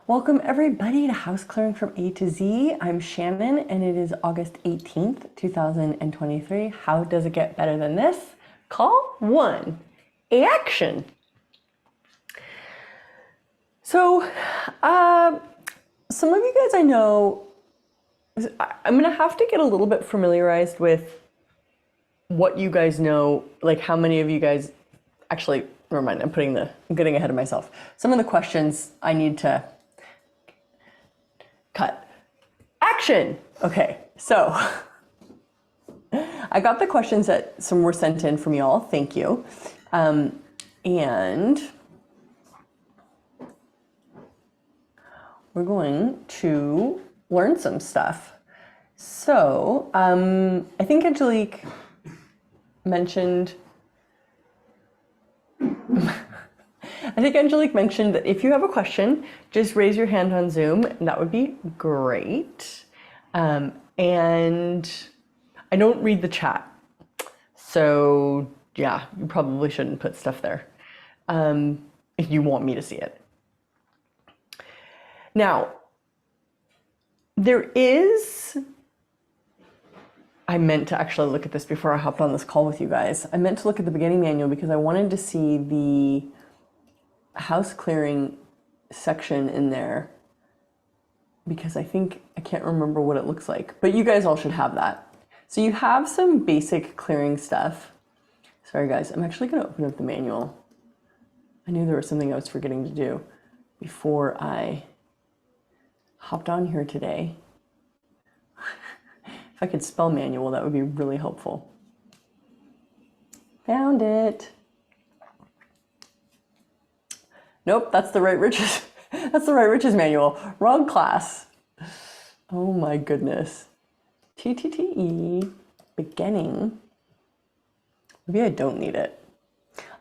Welcome everybody to House Clearing from A to Z. I'm Shannon and it is August 18th, 2023. How does it get better than this? Call one, action. So, some of you guys I know, I'm gonna have to get a little bit familiarized with what you guys know, like how many of you guys, actually, never mind, I'm getting ahead of myself. Some of the questions I need to cut. Action! Okay, so I got the questions that some were sent in from y'all, thank you. And we're going to learn some stuff. So I think Angelique mentioned that if you have a question, just raise your hand on Zoom, and that would be great. And I don't read the chat, so yeah, you probably shouldn't put stuff there if you want me to see it. Now, I meant to actually look at this before I hopped on this call with you guys. I meant to look at the beginning manual because I wanted to see the house clearing section in there because I can't remember what it looks like, but you guys all should have that. So you have some basic clearing stuff. Sorry guys, I'm actually gonna open up the manual. I knew there was something I was forgetting to do before I hopped on here today. If I could spell manual, that would be really helpful. Found it. Nope, that's the Right Riches. That's the Right Riches manual. Wrong class. Oh my goodness. TTTE beginning. Maybe I don't need it.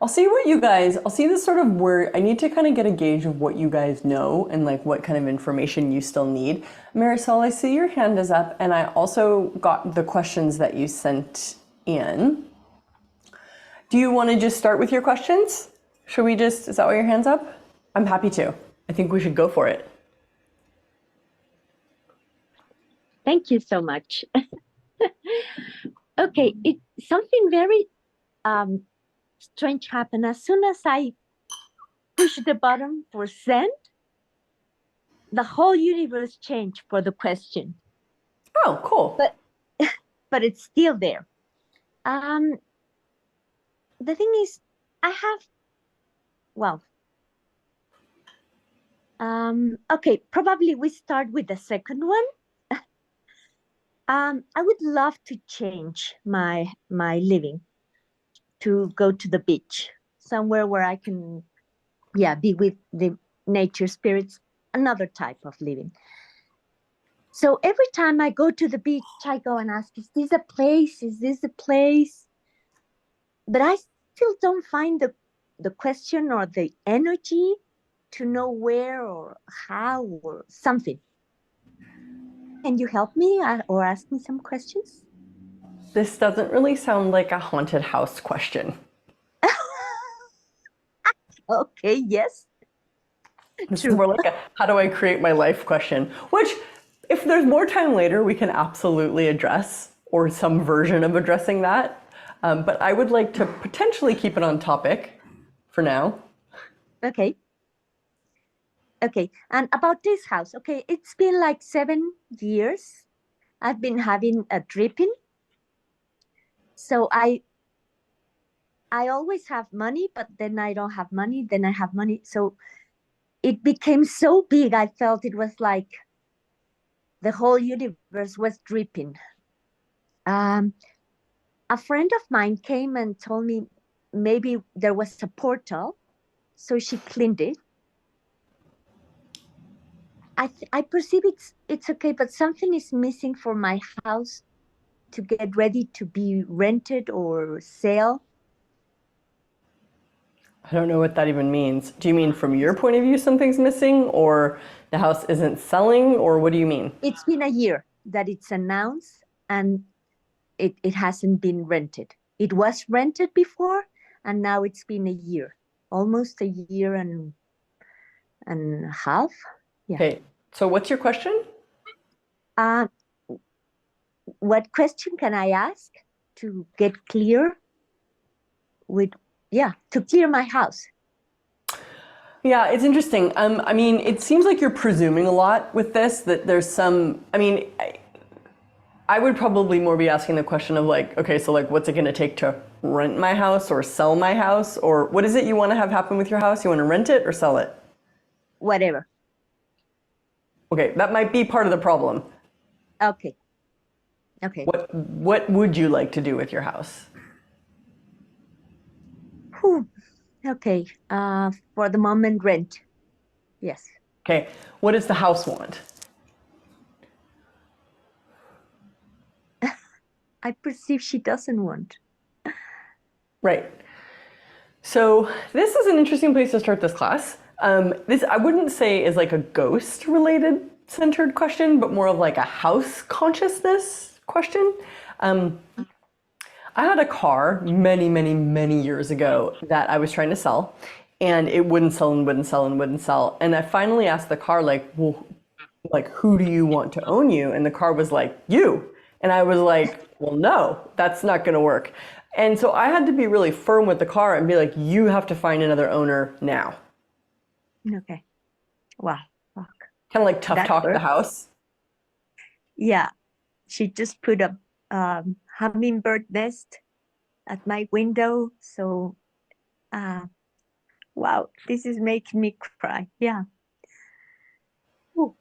I'll see this sort of where I need to kind of get a gauge of what you guys know and like what kind of information you still need. Marisol, I see your hand is up and I also got the questions that you sent in. Do you want to just start with your questions? Is that why your hand's up? I'm happy to. I think we should go for it. Thank you so much. Okay, something very strange happened. As soon as I pushed the button for send, the whole universe changed for the question. Oh, cool. But it's still there. The thing is, okay, probably we start with the second one. I would love to change my living to go to the beach, somewhere where I can, be with the nature spirits, another type of living. So every time I go to the beach, I go and ask, is this a place? Is this a place? But I still don't find the question or the energy to know where or how or something. Can you help me or ask me some questions? This doesn't really sound like a haunted house question. Okay, yes. It's more like a how do I create my life question, which if there's more time later, we can absolutely address or some version of addressing that. But I would like to potentially keep it on topic for now. Okay. Okay, and about this house, okay, it's been like 7 years. I've been having a dripping. So I always have money, but then I don't have money, then I have money. So it became so big, I felt it was like the whole universe was dripping. A friend of mine came and told me maybe there was a portal, so she cleaned it. I perceive it's okay, but something is missing for my house to get ready to be rented or sell. I don't know what that even means. Do you mean from your point of view something's missing, or the house isn't selling, or what do you mean? It's been a year that it's announced and it hasn't been rented. It was rented before and now it's been a year, almost a year and a half. Yeah. Okay, so what's your question? Uh, what question can I ask to get clear with, to clear my house? Yeah, it's interesting. I mean, it seems like you're presuming a lot with this, that there's some, I mean, I would probably more be asking the question of like, okay, so like what's it going to take to rent my house or sell my house? Or what is it you want to have happen with your house? You want to rent it or sell it? Whatever. Okay, that might be part of the problem. Okay. Okay. What would you like to do with your house? Whew. Okay. For the moment, rent. Yes. Okay, what does the house want? I perceive she doesn't want. Right. So this is an interesting place to start this class. This I wouldn't say is like a ghost related centered question, but more of like a house consciousness question. I had a car many, many, many years ago that I was trying to sell, and it wouldn't sell and wouldn't sell and wouldn't sell. And I finally asked the car, like, well, like, who do you want to own you? And the car was like, you. And I was like, well, no, that's not going to work. And so I had to be really firm with the car and be like, you have to find another owner now. Okay. Wow. Fuck. Kind of like tough That talk the worked. house. Yeah. She just put a hummingbird nest at my window. So, wow, this is making me cry. Yeah. Ooh.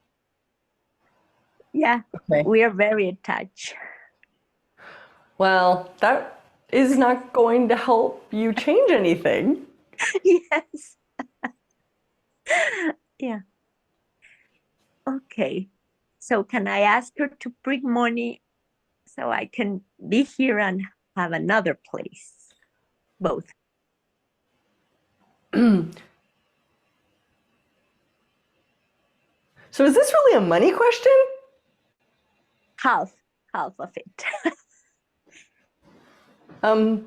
Yeah. Okay. We are very attached. Well, that is not going to help you change anything. Yes. Yeah. Okay. So can I ask her to bring money so I can be here and have another place? Both. So is this really a money question? Half of it. I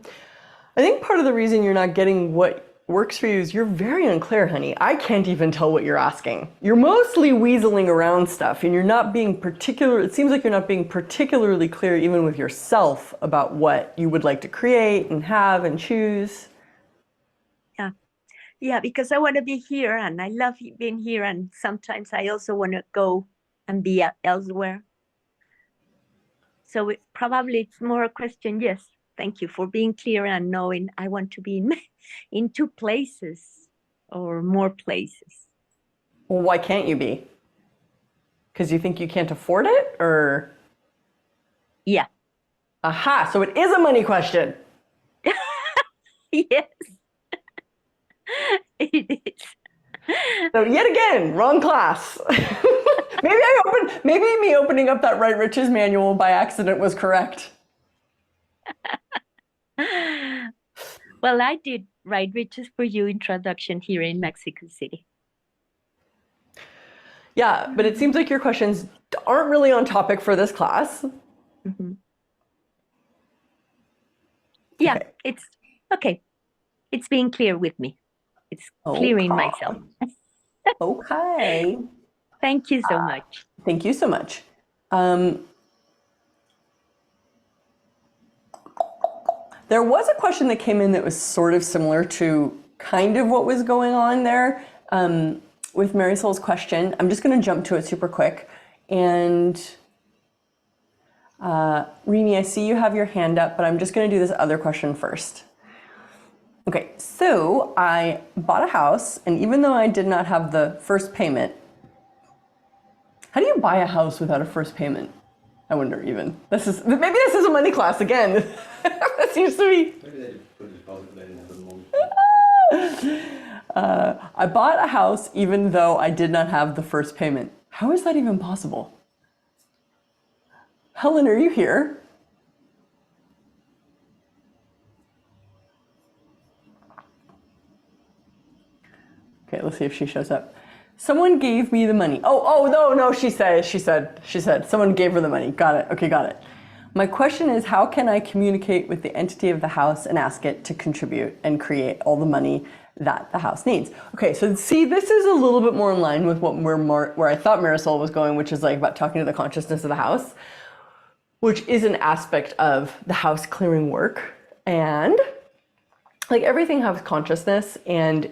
think part of the reason you're not getting what works for you is you're very unclear, honey. I can't even tell what you're asking. You're mostly weaseling around stuff and you're not being it seems like you're not being particularly clear even with yourself about what you would like to create and have and choose. Yeah, because I want to be here and I love being here. And sometimes I also want to go and be elsewhere. So probably it's more a question. Yes, thank you for being clear and knowing I want to be in two places or more places. Well, why can't you be? Because you think you can't afford it, or? Yeah. Aha, so it is a money question. Yes. It is. So yet again, wrong class. Maybe me opening up that Right Riches manual by accident was correct. Well, I did Right Riches for You introduction here in Mexico City. Yeah, but it seems like your questions aren't really on topic for this class. Mm-hmm. Yeah, Okay. it's okay. It's being clear with me. It's clearing myself. Okay. Thank you so much. Thank you so much. There was a question that came in that was sort of similar to kind of what was going on there with Marisol's question. I'm just going to jump to it super quick. And Rini, I see you have your hand up, but I'm just going to do this other question first. Okay, so I bought a house, and even though I did not have the first payment, how do you buy a house without a first payment? I wonder even. Maybe this is a money class again. That seems to be. Maybe they put a deposit, but they didn't have the mortgage. I bought a house even though I did not have the first payment. How is that even possible? Helen, are you here? Okay, let's see if she shows up. Someone gave me the money. No, she said. Someone gave her the money. Got it. Okay, got it. My question is, how can I communicate with the entity of the house and ask it to contribute and create all the money that the house needs. Okay, so see, this is a little bit more in line with what where I thought Marisol was going, which is like about talking to the consciousness of the house, which is an aspect of the house clearing work. And like everything has consciousness, and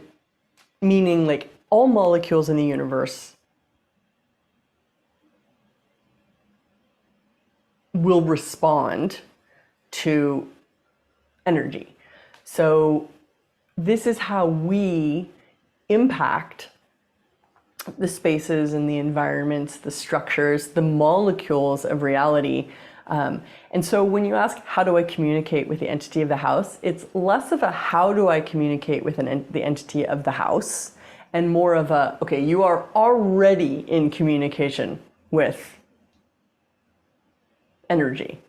meaning like all molecules in the universe will respond to energy. So this is how we impact the spaces and the environments, the structures, the molecules of reality. And so when you ask, how do I communicate with the entity of the house? It's less of a how do I communicate with the entity of the house, and more of a, okay, you are already in communication with energy.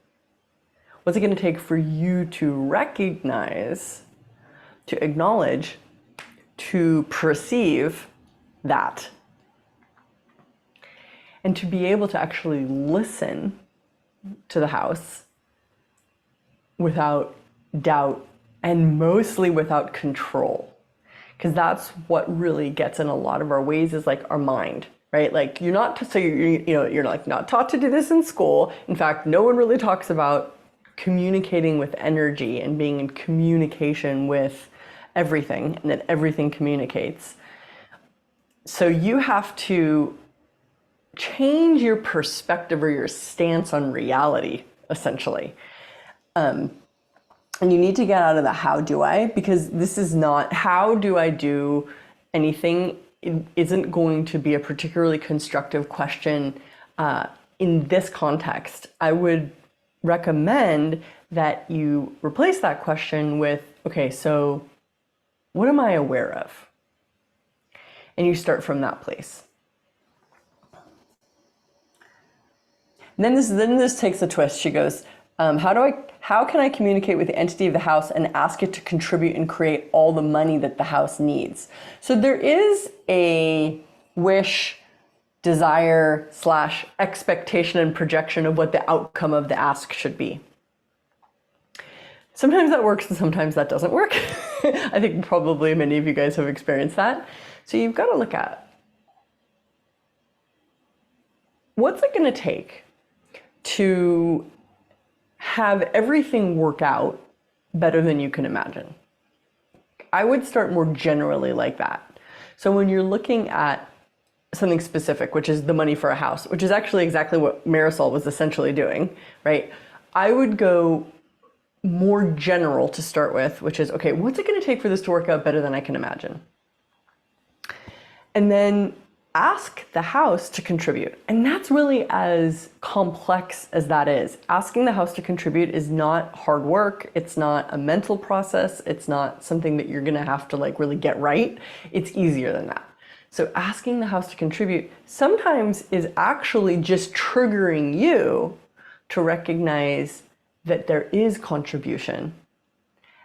What's it going to take for you to recognize, to acknowledge, to perceive that, and to be able to actually listen to the house without doubt and mostly without control? Because that's what really gets in a lot of our ways, is like our mind, right? Like you're not, so you're like not taught to do this in school. In fact, no one really talks about communicating with energy and being in communication with everything, and that everything communicates. So you have to change your perspective or your stance on reality, essentially. And you need to get out of the how do I, because this is not, how do I do anything? It isn't going to be a particularly constructive question in this context. I would recommend that you replace that question with, okay, so what am I aware of? And you start from that place. And then this takes a twist. She goes, how can I communicate with the entity of the house and ask it to contribute and create all the money that the house needs? So there is a wish, desire / expectation and projection of what the outcome of the ask should be. Sometimes that works and sometimes that doesn't work. I think probably many of you guys have experienced that. So you've got to look at, what's it going to take to have everything work out better than you can imagine? I would start more generally like that. So when you're looking at something specific, which is the money for a house, which is actually exactly what Marisol was essentially doing, right? I would go more general to start with, which is, okay, what's it going to take for this to work out better than I can imagine? And then ask the house to contribute. And that's really as complex as that is. Asking the house to contribute is not hard work. It's not a mental process. It's not something that you're going to have to like really get right. It's easier than that. So asking the house to contribute sometimes is actually just triggering you to recognize that there is contribution,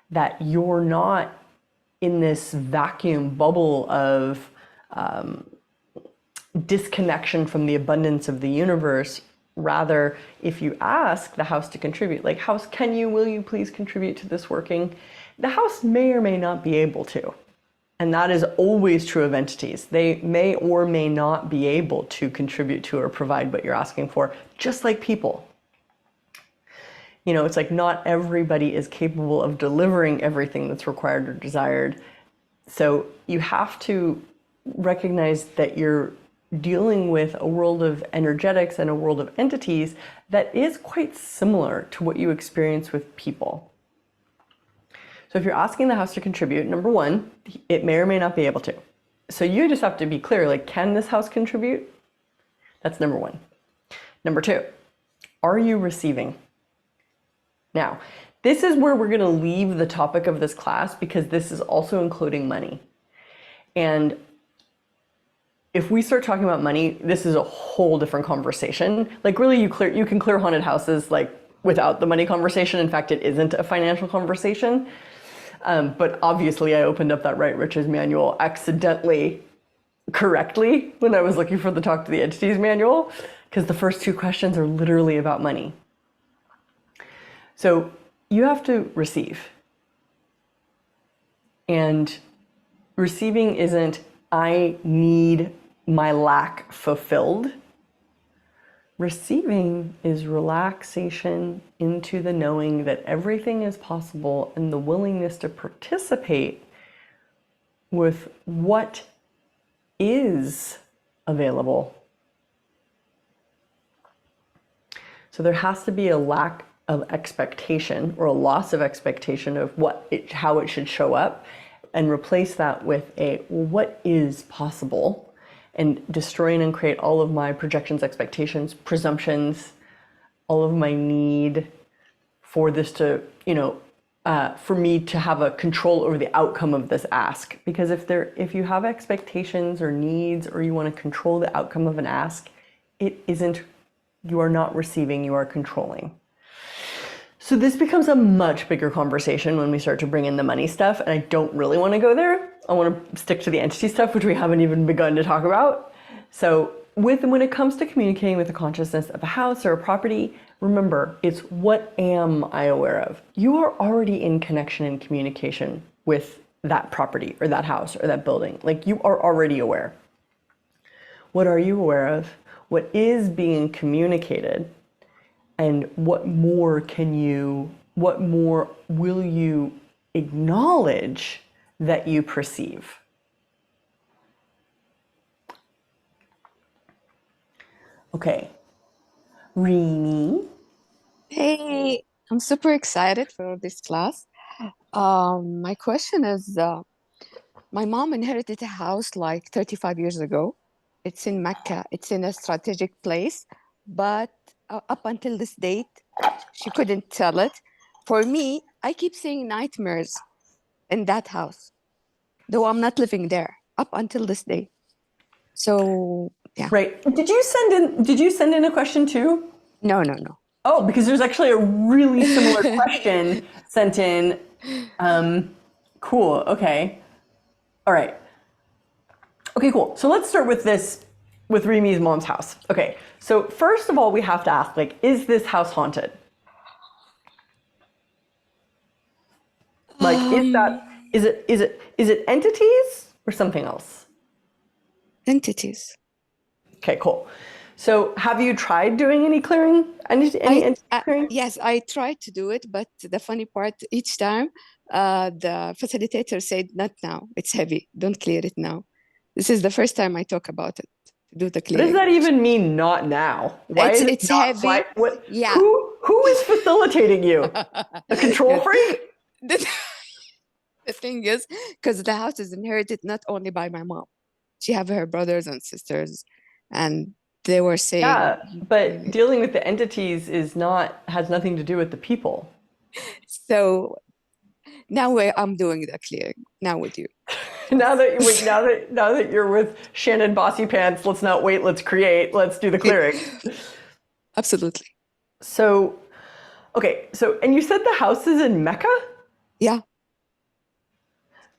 that you're not in this vacuum bubble of disconnection from the abundance of the universe. Rather, if you ask the house to contribute, like, house, will you please contribute to this working? The house may or may not be able to. And that is always true of entities. They may or may not be able to contribute to or provide what you're asking for, just like people. You know, it's like not everybody is capable of delivering everything that's required or desired. So you have to recognize that you're dealing with a world of energetics and a world of entities that is quite similar to what you experience with people. So if you're asking the house to contribute, number one, it may or may not be able to. So you just have to be clear, like, can this house contribute? That's number one. Number two, are you receiving? Now, this is where we're going to leave the topic of this class, because this is also including money. And if we start talking about money, this is a whole different conversation. Like, really, you can clear haunted houses like without the money conversation. In fact, it isn't a financial conversation. But obviously, I opened up that Right Riches manual accidentally correctly when I was looking for the Talk to the Entities manual, because the first two questions are literally about money. So you have to receive. And Receiving isn't, I need my lack fulfilled. Receiving is relaxation into the knowing that everything is possible and the willingness to participate with what is available. So there has to be a lack of expectation or a loss of expectation of how it should show up, and replace that with what is possible, and destroy and uncreate all of my projections, expectations, presumptions, all of my need for this to, for me to have a control over the outcome of this ask. Because if you have expectations or needs, or you want to control the outcome of an ask, you are not receiving, you are controlling. So this becomes a much bigger conversation when we start to bring in the money stuff, and I don't really want to go there. I want to stick to the entity stuff, which we haven't even begun to talk about. So when it comes to communicating with the consciousness of a house or a property, remember, it's what am I aware of? You are already in connection and communication with that property or that house or that building. Like, you are already aware. What are you aware of? What is being communicated? And what more will you acknowledge that you perceive? Okay. Rini? Hey, I'm super excited for this class. My question is, my mom inherited a house like 35 years ago. It's in Mecca. It's in a strategic place, but up until this date, she couldn't sell it. For me, I keep seeing nightmares in that house, though I'm not living there up until this day. So, yeah. Right. Did you send in a question too? No. Oh, because there's actually a really similar question sent in. Cool. Okay. All right. Okay, cool. So let's start with this, with Rimi's mom's house. Okay. So first of all, we have to ask, is this house haunted? Is it entities or something else? Entities. Okay, cool. So have you tried doing any clearing? Any entity clearing? Yes, I tried to do it, but the funny part, each time the facilitator said, not now, it's heavy, don't clear it now. This is the first time I talk about it, to do the What clearing. does that even mean, not now? Why is it It's not? heavy. Yeah. Who is facilitating you? A control freak? The thing is, because the house is inherited not only by my mom, she have her brothers and sisters, and they were saying, Yeah, but dealing with the entities has nothing to do with the people. so now I'm doing the clearing now with you. Now that you're with Shannon Bossy Pants, let's not wait, let's create, let's do the clearing. Absolutely. So, okay, and you said the house is in Mecca? Yeah.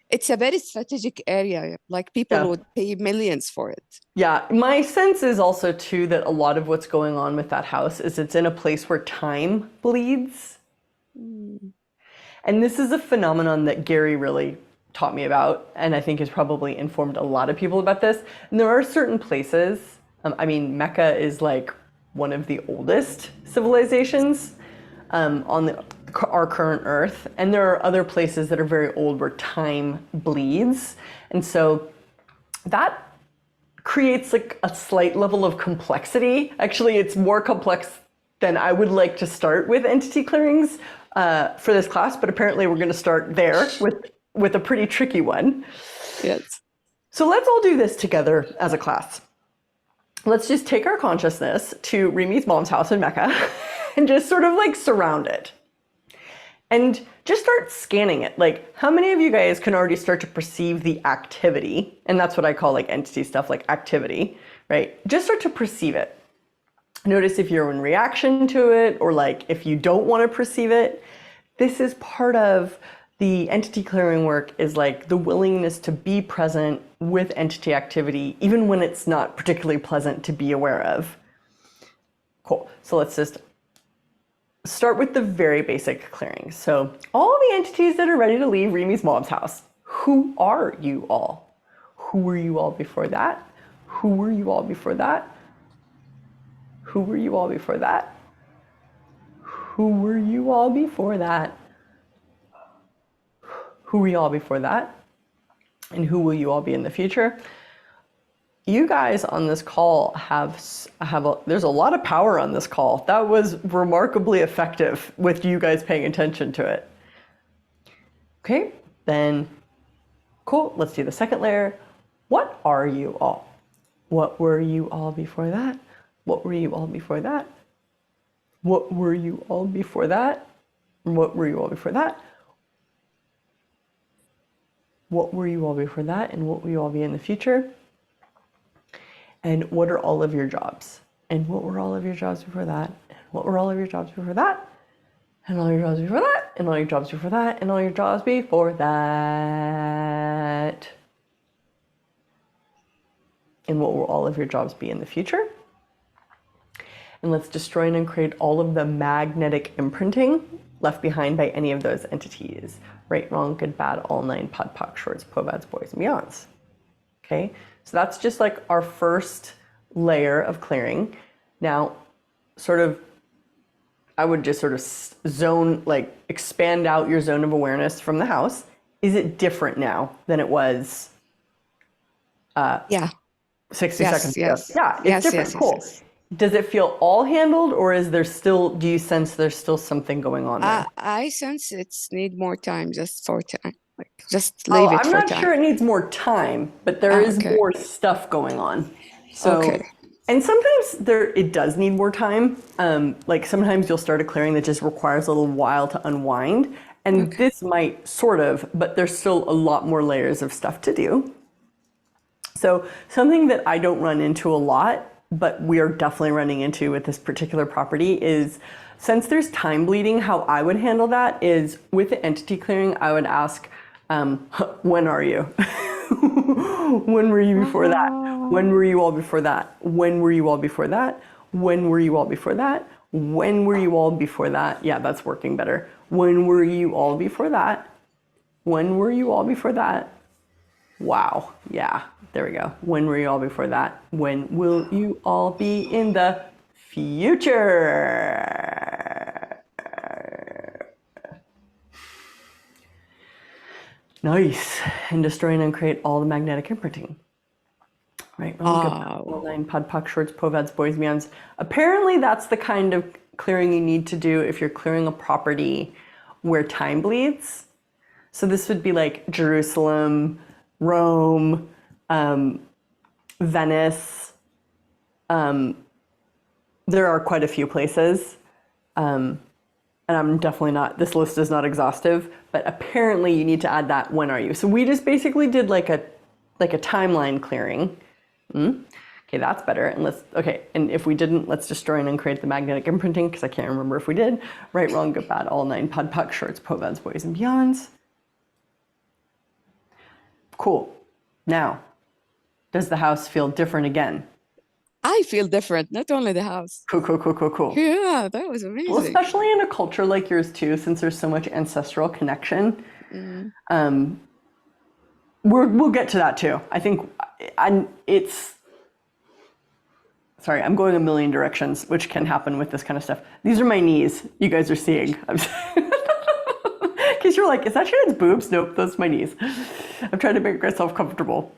It's a very strategic area. Like, people would pay millions for it. Yeah, my sense is also too that a lot of what's going on with that house is it's in a place where time bleeds. And this is a phenomenon that Gary really taught me about, and I think has probably informed a lot of people about this. And there are certain places, Mecca is like one of the oldest civilizations on our current Earth, and there are other places that are very old where time bleeds, and so that creates like a slight level of complexity. Actually, it's more complex than I would like to start with entity clearings for this class, but apparently we're going to start there with a pretty tricky one. Yes. So let's all do this together as a class. Let's just take our consciousness to Rimi's mom's house in Mecca and just sort of like surround it. And just start scanning it. Like, how many of you guys can already start to perceive the activity? And that's what I call like entity stuff, like activity, right? Just start to perceive it. Notice if you're in reaction to it, or like if you don't want to perceive it. This is part of the entity clearing work, is like the willingness to be present with entity activity, even when it's not particularly pleasant to be aware of. Cool. So let's just start with the very basic clearing. So all the entities that are ready to leave Rimi's mom's house, Who are you all? Who were you all before that? Who were you all before that? Who were you all before that? Who were you all before that? Who were you all before that? And who will you all be in the future? You guys on this call there's a lot of power on this call. That was remarkably effective with you guys paying attention to it. Okay, then cool. Let's do the second layer. What are you all? What were you all before that? What were you all before that? What were you all before that? What were you all before that? What were you all before that? And what will you all be in the future? And what are all of your jobs? And what were all of your jobs before that? And what were all of your jobs before that? And all your jobs before that? And all your jobs before that? And all your jobs before that? And what will all of your jobs be in the future? And let's destroy and uncreate all of the magnetic imprinting left behind by any of those entities. Right, wrong, good, bad, all 9, pod, poc, shorts, povads, boys, and beyonds. Okay, so that's just like our first layer of clearing. Now, I would just sort of expand out your zone of awareness from the house. Is it different now than it was 60 seconds ago? Yeah, it's different. Cool. Yes. Does it feel all handled, or is there still, do you sense there's still something going on there? I sense it's need more time, just for time. Like, just leave it for time. I'm not sure it needs more time, but there is more stuff going on. So, and sometimes it does need more time. Like sometimes you'll start a clearing that just requires a little while to unwind. And this might but there's still a lot more layers of stuff to do. So something that I don't run into a lot, but we are definitely running into with this particular property is, since there's time bleeding, how I would handle that is with the entity clearing, I would ask, when are you? When were you before that? When were you all before that? When were you all before that? When were you all before that? When were you all before that? Yeah, that's working better. When were you all before that? When were you all before that? Wow, yeah, there we go. When were you all before that? When will you all be in the future? Nice. And destroy and uncreate all the magnetic imprinting. Right, all 9, pod, poc, shorts, povads, boys, beyonds. Apparently that's the kind of clearing you need to do if you're clearing a property where time bleeds. So this would be like Jerusalem, Rome, Venice. There are quite a few places. And I'm definitely not, this list is not exhaustive, but apparently you need to add that when are you. So we just basically did like a timeline clearing. Okay, that's better. And and if we didn't, let's destroy and uncreate the magnetic imprinting, because I can't remember if we did. Right, wrong, good, bad, all 9, pod, poc, shorts, povads, boys, and beyonds. Cool. Now, does the house feel different again? I feel different, not only the house. Cool. Yeah, that was amazing. Well, especially in a culture like yours too, since there's so much ancestral connection. We'll get to that too. I think sorry, I'm going a million directions, which can happen with this kind of stuff. These are my knees. You guys are seeing. Because you're like, is that Shannon's boobs? Nope, those are my knees. I'm trying to make myself comfortable.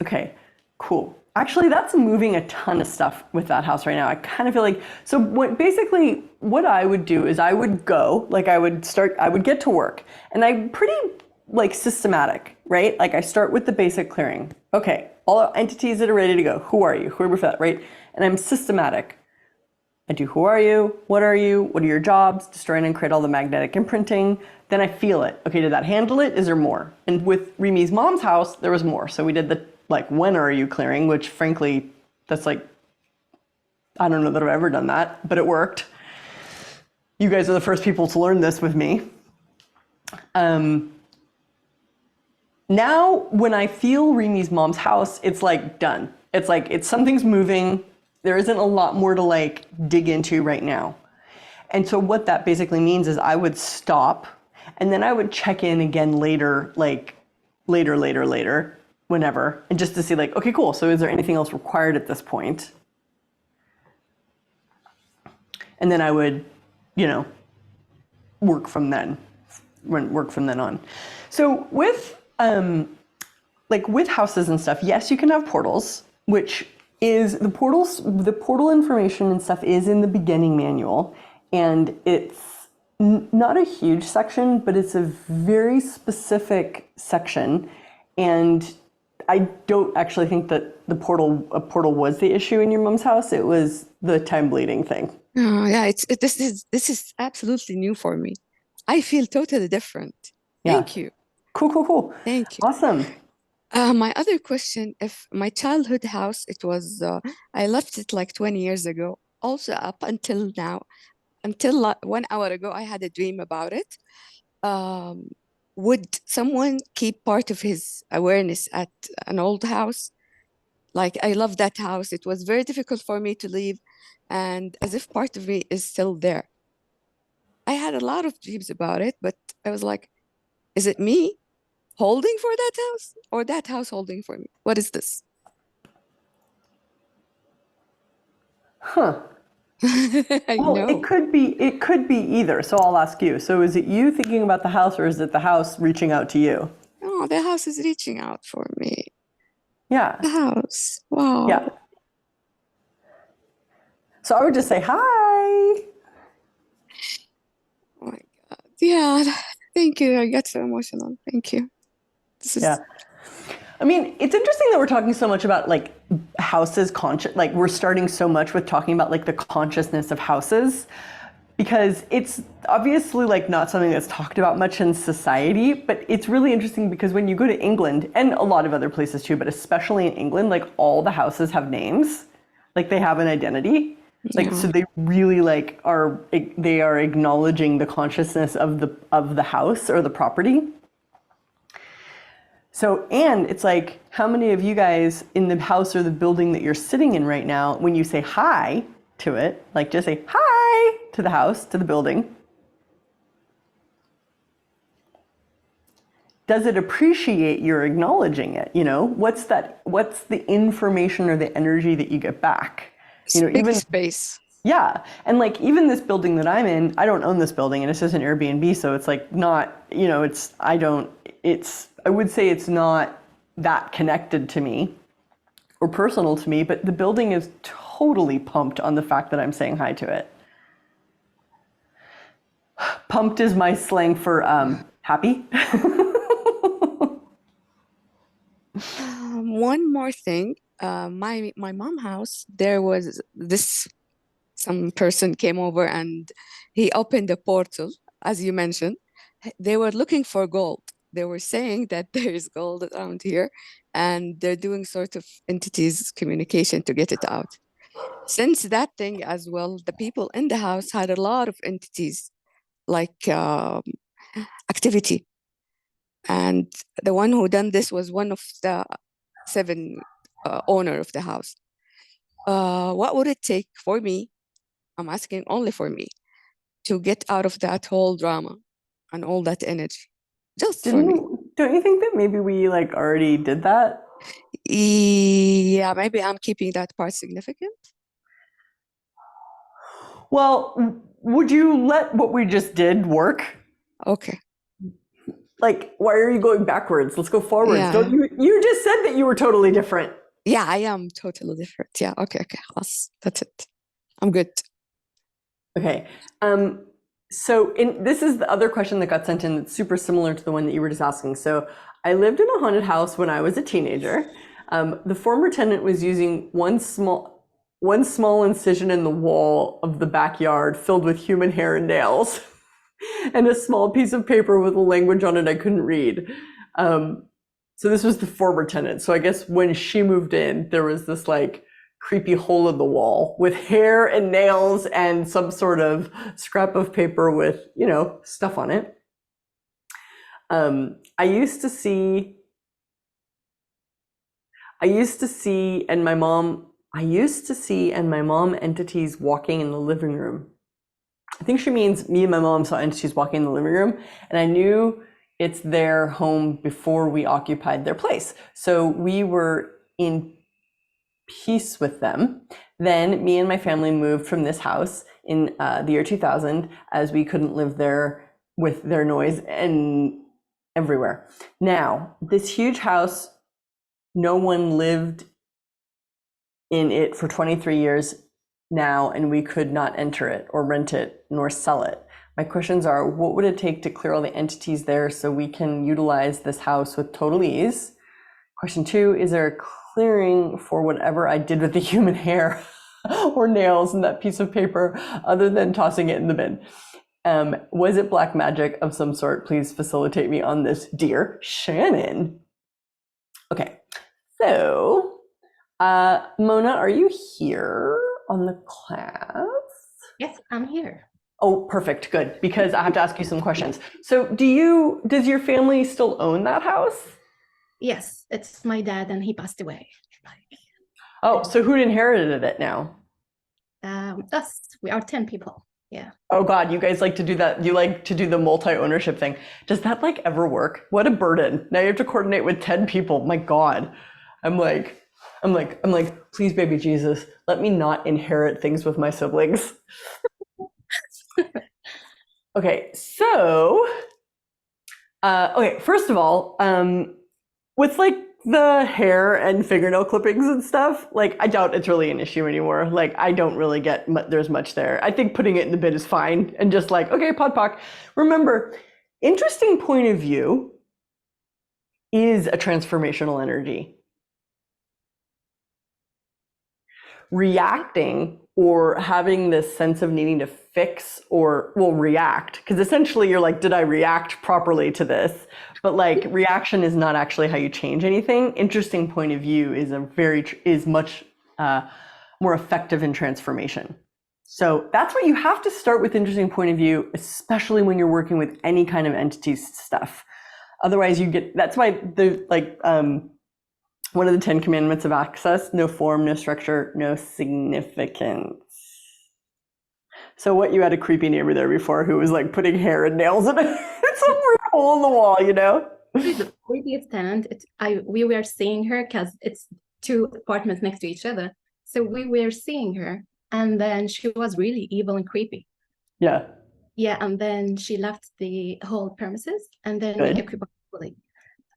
Okay, cool. Actually, that's moving a ton of stuff with that house right now. I kind of feel like, so what I would do is I would go, like I would get to work, and I'm pretty like systematic, right? Like I start with the basic clearing. Okay, all entities that are ready to go. Who are you? Who are you for that, right? And I'm systematic. I do who are you? What are your jobs? Destroy and uncreate all the magnetic imprinting. Then I feel it. Okay, did that handle it? Is there more? And with Rimi's mom's house, there was more. So we did the when are you clearing, which frankly, that's like, I don't know that I've ever done that, but it worked. You guys are the first people to learn this with me. Now, when I feel Rimi's mom's house, it's like done. It's like something's moving. There isn't a lot more to like dig into right now. And so what that basically means is I would stop And then I would check in again later, like later, whenever, and just to see like, okay, cool. So is there anything else required at this point? And then I would, you know, work from then on. So with like with houses and stuff, yes, you can have portals, which is the portal information and stuff is in the beginning manual, and it's not a huge section, but it's a very specific section, and I don't actually think that a portal was the issue in your mom's house. It was the time bleeding thing. Oh, yeah, this is absolutely new for me. I feel totally different. Yeah. Thank you. Cool. Thank you. Awesome. My other question, if my childhood house, it was, I left it like 20 years ago, also up until now, until 1 hour ago, I had a dream about it. Would someone keep part of his awareness at an old house? Like, I love that house. It was very difficult for me to leave, and as if part of me is still there. I had a lot of dreams about it, but I was like, is it me holding for that house or that house holding for me? What is this? Huh. I Well, know. it could be either. So I'll ask you. So is it you thinking about the house, or is it the house reaching out to you? Oh, the house is reaching out for me. Yeah. The house. Wow. Yeah. So I would just say hi. Oh my God. Yeah. Thank you. I got so emotional. Thank you. This is Yeah. I mean, it's interesting that we're talking so much about like houses like we're starting so much with talking about like the consciousness of houses, because it's obviously like not something that's talked about much in society, but it's really interesting because when you go to England and a lot of other places too, but especially in England, like all the houses have names, like they have an identity. Like, so they really like they are acknowledging the consciousness of the house or the property. So, and it's like, how many of you guys in the house or the building that you're sitting in right now, when you say hi to it, like just say hi to the house, to the building, does it appreciate your acknowledging it? You know, what's the information or the energy that you get back? You know, big even space. yeah. And like even this building that I'm in, I don't own this building and it's just an Airbnb. So it's like not, you know, I would say it's not that connected to me or personal to me, but the building is totally pumped on the fact that I'm saying hi to it. Pumped is my slang for happy. One more thing. My mom house, there was some person came over and he opened a portal, as you mentioned. They were looking for gold. They were saying that there is gold around here, and they're doing sort of entities communication to get it out. Since that thing as well, the people in the house had a lot of entities, like activity. And the one who done this was one of the 7 owner of the house. What would it take for me? I'm asking only for me to get out of that whole drama and all that energy, just for me. Don't you think that maybe we like already did that? Yeah, maybe I'm keeping that part significant. Well, would you let what we just did work? Okay. Like, why are you going backwards? Let's go forwards. Yeah. Don't you just said that you were totally different. Yeah, I am totally different. Yeah, okay. That's it. I'm good. Okay. So this is the other question that got sent in that's super similar to the one that you were just asking. So I lived in a haunted house when I was a teenager. The former tenant was using one small incision in the wall of the backyard filled with human hair and nails and a small piece of paper with a language on it I couldn't read. So this was the former tenant. So I guess when she moved in, there was this like creepy hole in the wall with hair and nails and some sort of scrap of paper with, you know, stuff on it. I used to see and my mom entities walking in the living room. I think she means me and my mom saw entities walking in the living room, and I knew it's their home before we occupied their place. So we were in peace with them. Then me and my family moved from this house in the year 2000, as we couldn't live there with their noise and everywhere. Now, this huge house, no one lived in it for 23 years now, and we could not enter it or rent it nor sell it. My questions are, what would it take to clear all the entities there so we can utilize this house with total ease? Question 2, is there a clearing for whatever I did with the human hair or nails in that piece of paper other than tossing it in the bin? Was it black magic of some sort? Please facilitate me on this, dear Shannon. Okay, so Mona, are you here on the class? Yes, I'm here. Oh, perfect, good, because I have to ask you some questions. So does your family still own that house? Yes, it's my dad and he passed away. Oh, so who inherited it now? Us, we are 10 people. Yeah. Oh God, you guys like to do that. You like to do the multi-ownership thing. Does that like ever work? What a burden. Now you have to coordinate with 10 people. My God. I'm like, please, baby Jesus, let me not inherit things with my siblings. Okay, so, okay, first of all, with like the hair and fingernail clippings and stuff, like I doubt it's really an issue anymore. Like I don't really get there's much there. I think putting it in the bin is fine and just like, okay, pod poc. Remember, interesting point of view is a transformational energy. Reacting or having this sense of needing to fix or react, because essentially you're like, did I react properly to this? But like reaction is not actually how you change anything. Interesting point of view is much more effective in transformation. So that's why you have to start with interesting point of view, especially when you're working with any kind of entity stuff. Otherwise that's why one of the 10 commandments of access, no form, no structure, no significance. So what, you had a creepy neighbor there before who was like putting hair and nails in it. It's a weird hole in the wall, you know? The previous tenant, we were seeing her because it's 2 apartments next to each other. So we were seeing her and then she was really evil and creepy. Yeah. Yeah, and then she left the whole premises and then we occupied fully.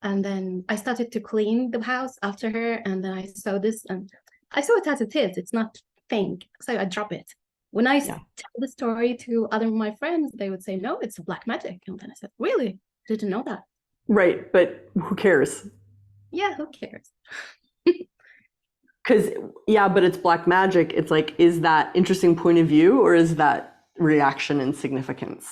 And then I started to clean the house after her, and then I saw this, and I saw it as it is. It's not fake, so I drop it. When I tell the story to other of my friends, they would say, "No, it's black magic." And then I said, "Really? Didn't know that." Right, but who cares? Yeah, who cares? Because but it's black magic. It's like, is that interesting point of view or is that reaction and significance?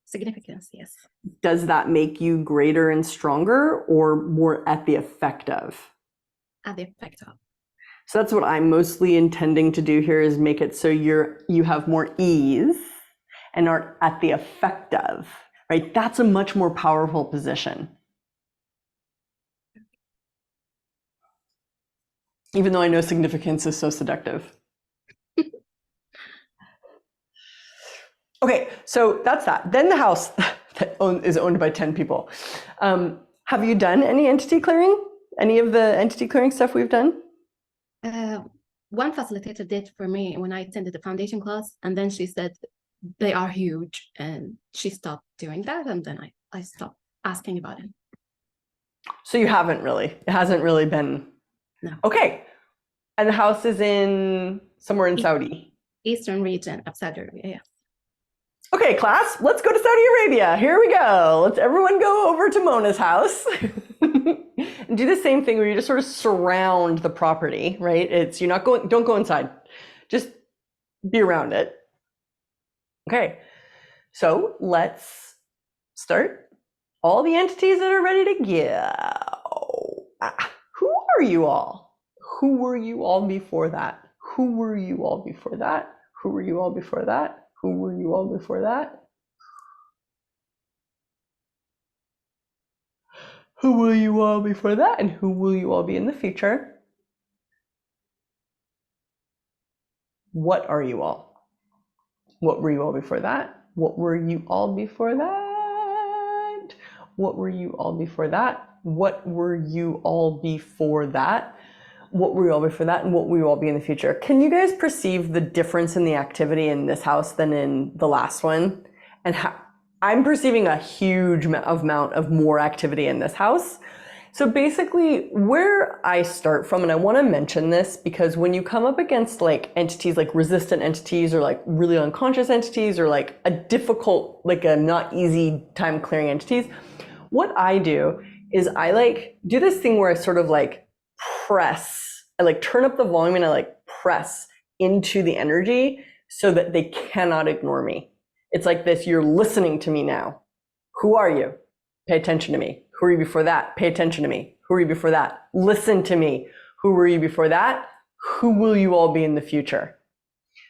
Significance, yes. Does that make you greater and stronger or more at the effect of? At the effect of. So that's what I'm mostly intending to do here, is make it so you have more ease and aren't at the effect of, right? That's a much more powerful position. Even though I know significance is so seductive. Okay, so that's that. Then the house that is owned by 10 people. Have you done any entity clearing? Any of the entity clearing stuff we've done? One facilitator did for me when I attended the foundation class, and then she said they are huge, and she stopped doing that, and then I stopped asking about it. So you haven't really? It hasn't really been? No. Okay, and the house is in somewhere in Saudi? Eastern region of Saudi Arabia, yes. Okay, class, let's go to Saudi Arabia. Here we go. Let's everyone go over to Mona's house and do the same thing where you just sort of surround the property, right? It's, you're not going, don't go inside, just be around it. Okay, so let's start. All the entities that are ready to go. Who are you all? Who were you all before that? Who were you all before that? Who were you all before that? Who were you all before that? Who will you all before that? And who will you all be in the future? What are you all? What were you all before that? What were you all before that? What were you all before that? What were you all before that? What were you all before that? And what will you all be in the future? Can you guys perceive the difference in the activity in this house than in the last one? And how, I'm perceiving a huge amount of more activity in this house. So basically where I start from, and I want to mention this because when you come up against like entities like resistant entities or like really unconscious entities or like a difficult, like a not easy time clearing entities, what I do is I like do this thing where I sort of like press, I like turn up the volume and I like press into the energy so that they cannot ignore me. It's like this, you're listening to me now. Who are you? Pay attention to me. Who were you before that? Pay attention to me. Who were you before that? Listen to me. Who were you before that? Who will you all be in the future?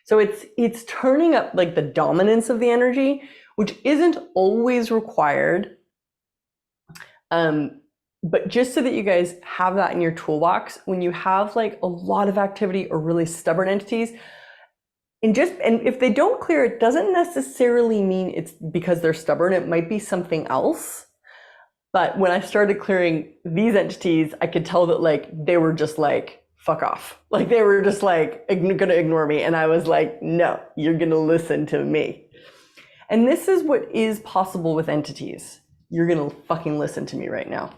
So it's turning up like the dominance of the energy, which isn't always required. But just so that you guys have that in your toolbox, when you have like a lot of activity or really stubborn entities, and if they don't clear, it doesn't necessarily mean it's because they're stubborn. It might be something else. But when I started clearing these entities, I could tell that like they were just like, fuck off. Like they were just like gonna ignore me. And I was like, no, you're gonna listen to me. And this is what is possible with entities. You're gonna fucking listen to me right now.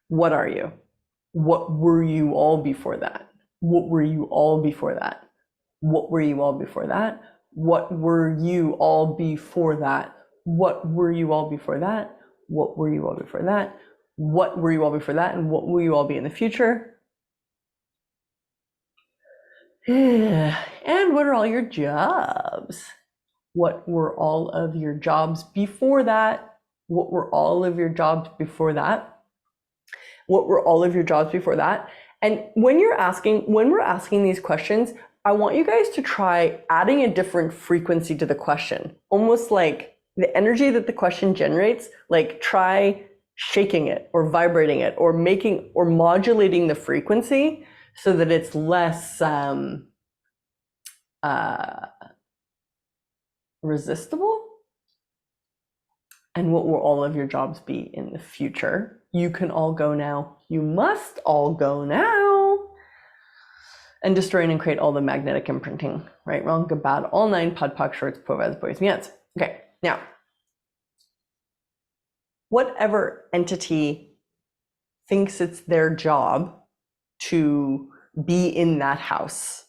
What are you? What were you all before that? What were you all before that? What were you all before that? What were you all before that? What were you all before that? What were you all before that? What were you all before that? And what will you all be in the future? And what are all your jobs? What were all of your jobs before that? What were all of your jobs before that? What were all of your jobs before that? And when we're asking these questions, I want you guys to try adding a different frequency to the question, almost like the energy that the question generates, like try shaking it or vibrating it or making or modulating the frequency so that it's less resistible. And what will all of your jobs be in the future? You can all go now. You must all go now. And destroy and create all the magnetic imprinting. Right, wrong, good, bad, all 9, POD, POC, shorts, POVADs, boys, meows. Okay, now, whatever entity thinks it's their job to be in that house,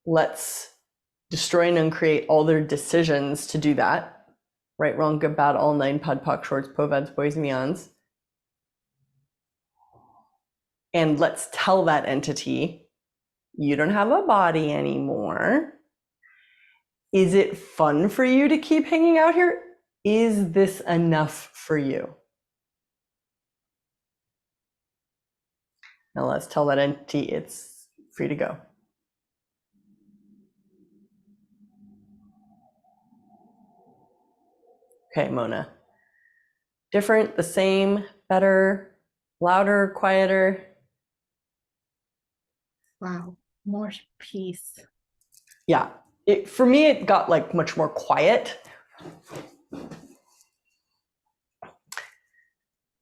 let's destroy and uncreate all their decisions to do that. Right, wrong, good, bad, all 9, POD, POC, shorts, POVADs, boys, meows. And let's tell that entity, you don't have a body anymore. Is it fun for you to keep hanging out here? Is this enough for you? Now let's tell that entity it's free to go. Okay, Mona. Different, the same, better, louder, quieter? Wow, more peace. Yeah, for me, it got like much more quiet.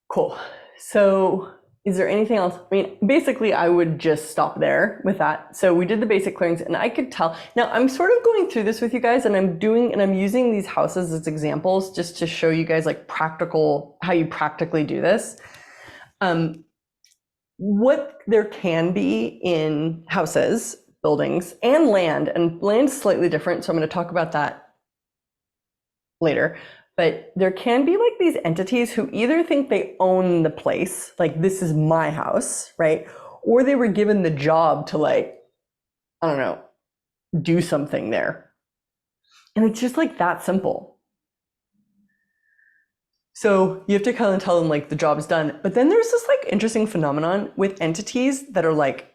Cool. So is there anything else? I mean, basically I would just stop there with that. So we did the basic clearings and I could tell. Now I'm sort of going through this with you guys and I'm using these houses as examples just to show you guys like how you practically do this. What there can be in houses, buildings, and land is slightly different, so I'm going to talk about that later. But there can be like these entities who either think they own the place, like this is my house, right? Or they were given the job to like, I don't know, do something there. And it's just like that simple. So you have to kind of tell them like the job's done. But then there's this like interesting phenomenon with entities that are like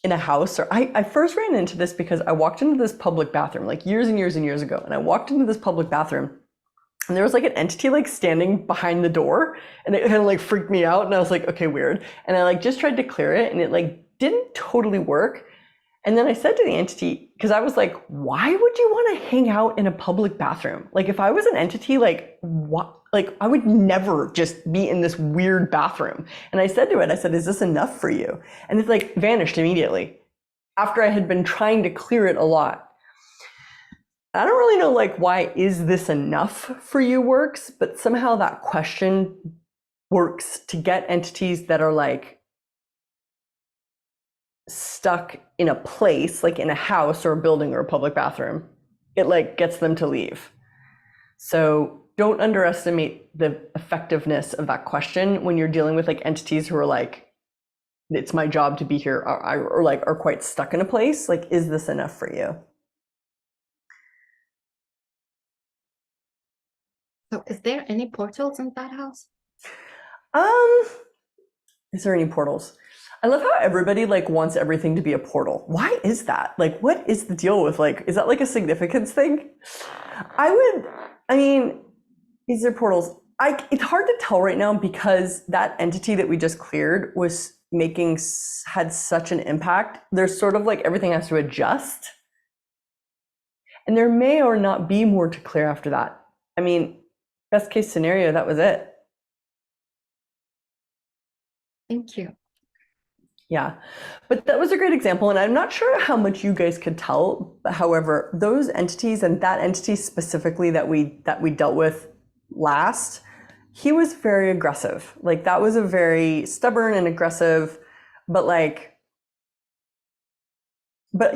in a house. Or I first ran into this because I walked into this public bathroom like years and years and years ago. And I walked into this public bathroom and there was like an entity like standing behind the door and it kind of like freaked me out. And I was like, okay, weird. And I like just tried to clear it and it like didn't totally work. And then I said to the entity, because I was like, why would you want to hang out in a public bathroom? Like if I was an entity, like what? Like I would never just be in this weird bathroom. And I said to it, I said, is this enough for you? And it's like vanished immediately after I had been trying to clear it a lot. I don't really know like why is this enough for you works, but somehow that question works to get entities that are like stuck in a place, like in a house or a building or a public bathroom. It like gets them to leave. So don't underestimate the effectiveness of that question when you're dealing with like entities who are like, it's my job to be here, or like are quite stuck in a place. Like, is this enough for you? So is there any portals in that house? Is there any portals? I love how everybody like wants everything to be a portal. Why is that? Like, what is the deal with like, is that like a significance thing? I mean, is there portals? It's hard to tell right now because that entity that we just cleared was had such an impact. There's sort of like everything has to adjust. And there may or not be more to clear after that. I mean, best case scenario, that was it. Thank you. Yeah, but that was a great example, and I'm not sure how much you guys could tell. However, those entities and that entity specifically that we dealt with last, he was very aggressive. Like that was a very stubborn and aggressive, but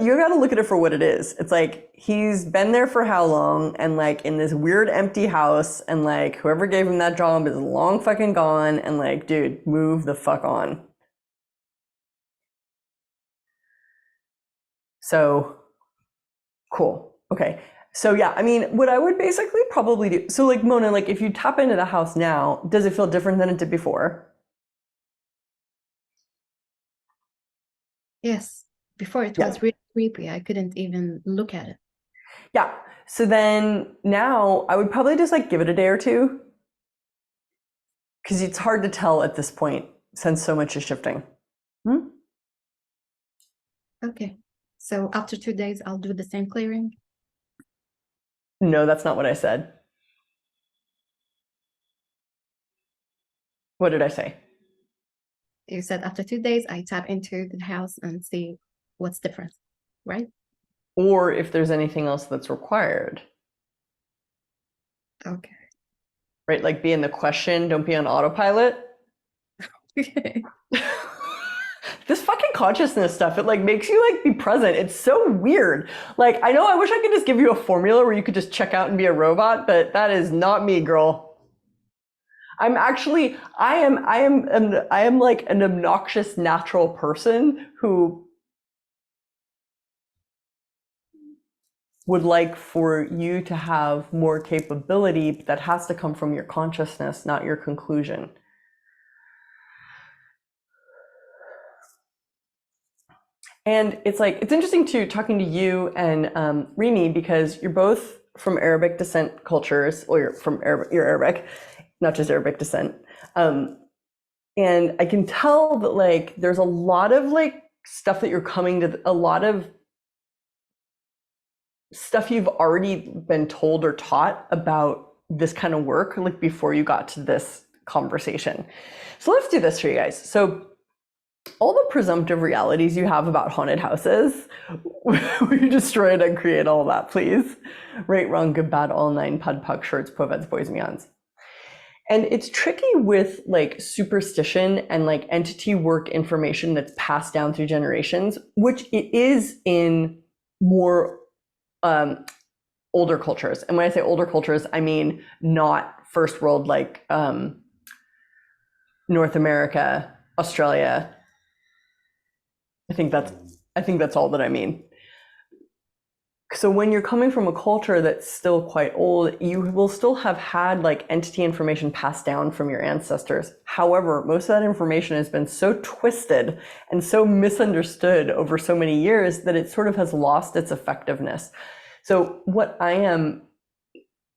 you got to look at it for what it is. It's like he's been there for how long, and like in this weird empty house, and like whoever gave him that job is long fucking gone, and like, dude, move the fuck on. So cool. Okay. So yeah, I mean, what I would basically probably do, so like Mona, like if you tap into the house now, does it feel different than it did before? Yes. Before it was really creepy. I couldn't even look at it. Yeah. So then now I would probably just like give it a day or two, because it's hard to tell at this point since so much is shifting. Okay. So after 2 days, I'll do the same clearing. No, that's not what I said. What did I say? You said after 2 days, I tap into the house and see what's different, right? Or if there's anything else that's required. Okay. Right? Like be in the question, don't be on autopilot. This fucking consciousness stuff, it like makes you like be present. It's so weird. Like, I know I wish I could just give you a formula where you could just check out and be a robot, but that is not me, girl. I am like an obnoxious natural person who would like for you to have more capability, but that has to come from your consciousness, not your conclusion. And it's like, it's interesting too, talking to you and Rimi, because you're both from Arabic descent cultures, or you're Arabic, not just Arabic descent. And I can tell that like, there's a lot of like stuff that you're coming to, a lot of stuff you've already been told or taught about this kind of work, like before you got to this conversation. So let's do this for you guys. So all the presumptive realities you have about haunted houses, we destroy it and create all that, please. Right, wrong, good, bad, all nine, pud, puck, shirts, povets, boys, meons. And it's tricky with like superstition and like entity work information that's passed down through generations, which it is in more older cultures. And when I say older cultures, I mean not first world, like North America, Australia. I think that's all that I mean. So when you're coming from a culture that's still quite old, you will still have had like entity information passed down from your ancestors. However, most of that information has been so twisted and so misunderstood over so many years that it sort of has lost its effectiveness. So what I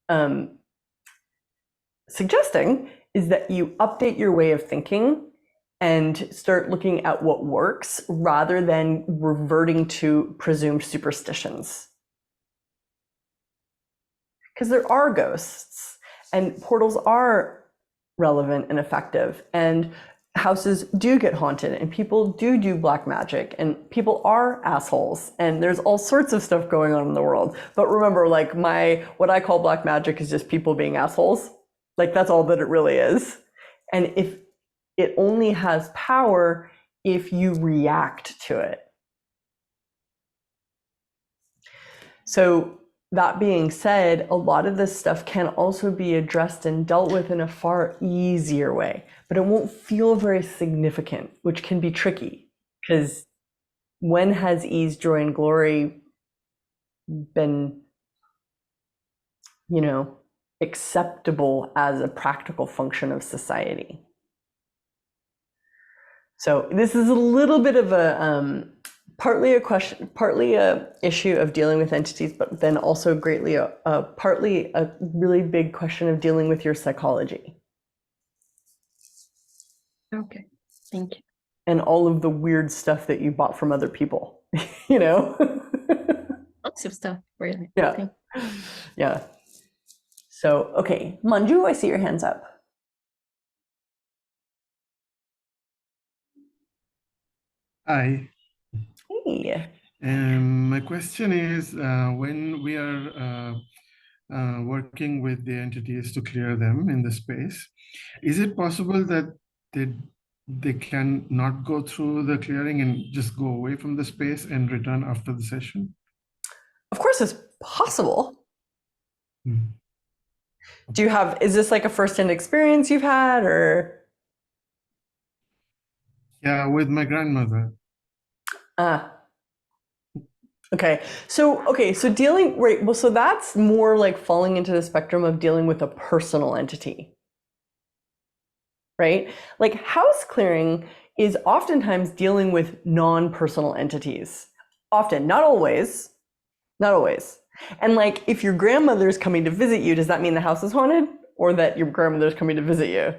am suggesting is that you update your way of thinking and start looking at what works rather than reverting to presumed superstitions. Because there are ghosts and portals are relevant and effective, and houses do get haunted and people do black magic and people are assholes and there's all sorts of stuff going on in the world. But remember, like, what I call black magic is just people being assholes. Like, that's all that it really is. And if it only has power if you react to it. So that being said, a lot of this stuff can also be addressed and dealt with in a far easier way, but it won't feel very significant, which can be tricky, because when has ease, joy, and glory been, acceptable as a practical function of society? So this is a little bit of a partly a issue of dealing with entities, but then also partly a really big question of dealing with your psychology. Okay, thank you. And all of the weird stuff that you bought from other people, Lots of stuff, really. Yeah. Thank Yeah. So, okay, Manju, I see your hands up. Hi. Hey. My question is, when we are working with the entities to clear them in the space, is it possible that they can not go through the clearing and just go away from the space and return after the session? Of course it's possible. Hmm. Is this like a first-hand experience you've had, or? Yeah, with my grandmother. Okay. So so that's more like falling into the spectrum of dealing with a personal entity, right? Like, house clearing is oftentimes dealing with non-personal entities. Often, not always. And like, if your grandmother's coming to visit you, does that mean the house is haunted, or that your grandmother's coming to visit you?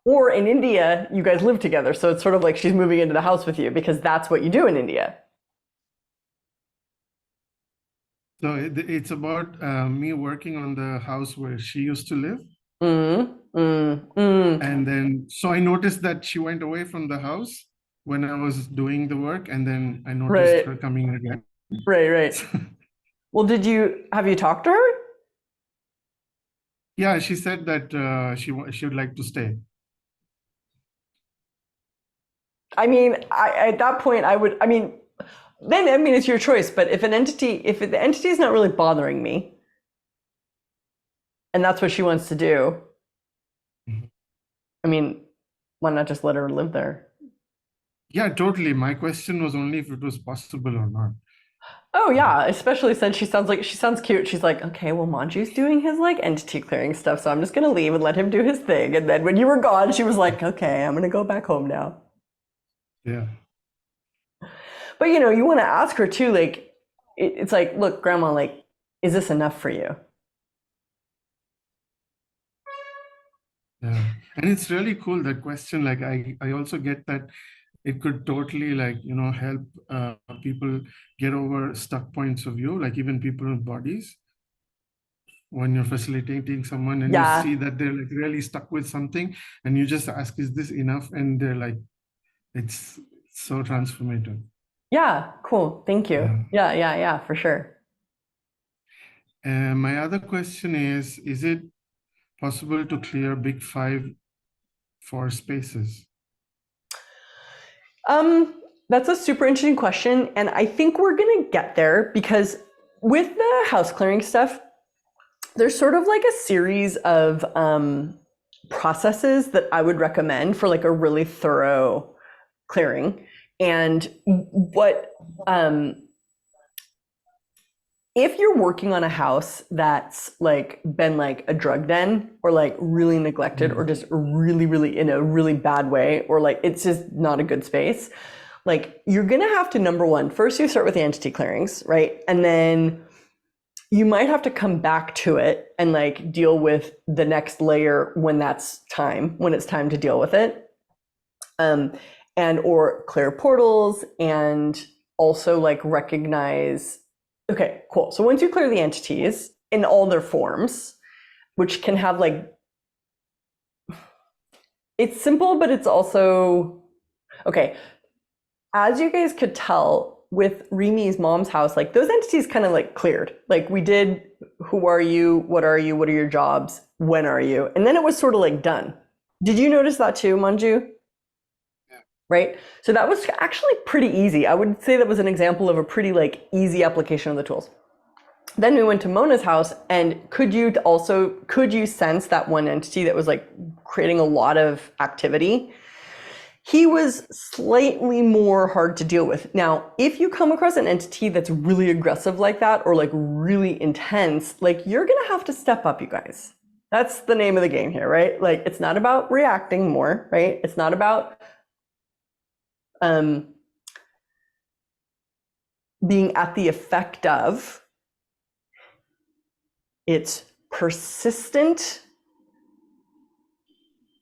Or in India, you guys live together, so it's sort of like she's moving into the house with you, because that's what you do in India. So it's about me working on the house where she used to live. And then, so I noticed that she went away from the house when I was doing the work, and then I noticed her coming again. Right. Well, have you talked to her? Yeah, she said that she would like to stay. I mean, at that point, it's your choice. But if the entity is not really bothering me, and that's what she wants to do, I mean, why not just let her live there? Yeah, totally. My question was only if it was possible or not. Oh yeah, especially since she sounds cute. She's like, okay, well, Manju's doing his like entity clearing stuff, so I'm just gonna leave and let him do his thing. And then when you were gone, she was like, okay, I'm gonna go back home now. Yeah. But you want to ask her too, like, it's like, look, Grandma, like, is this enough for you? Yeah. And it's really cool, that question. Like, I also get that it could totally, like, help people get over stuck points of view, like even people with bodies. When you're facilitating someone and you see that they're like really stuck with something, and you just ask, is this enough? And they're like, it's so transformative. Yeah, cool. Thank you. Yeah, for sure. And my other question is it possible to clear big five for spaces? That's a super interesting question. And I think we're going to get there, because with the house clearing stuff, there's sort of like a series of processes that I would recommend for like a really thorough clearing. And if you're working on a house that's like been like a drug den, or like really neglected, or just really, really in a really bad way, or like it's just not a good space, like you're gonna have to, number one, first you start with the entity clearings, right? And then you might have to come back to it and like deal with the next layer when it's time to deal with it. and or clear portals, and also like recognize, okay, cool. So once you clear the entities in all their forms, which can have like, it's simple, but it's also, okay. As you guys could tell with Rimi's mom's house, like those entities kind of like cleared. Like we did, who are you? What are you? What are your jobs? When are you? And then it was sort of like done. Did you notice that too, Manju? Yeah. Right? So that was actually pretty easy. I would say that was an example of a pretty like easy application of the tools. Then we went to Mona's house, and could you sense that one entity that was like creating a lot of activity? He was slightly more hard to deal with. Now, if you come across an entity that's really aggressive like that, or like really intense, like you're gonna have to step up, you guys. That's the name of the game here, right? Like it's not about reacting more, right? It's not about being at the effect of. It's persistent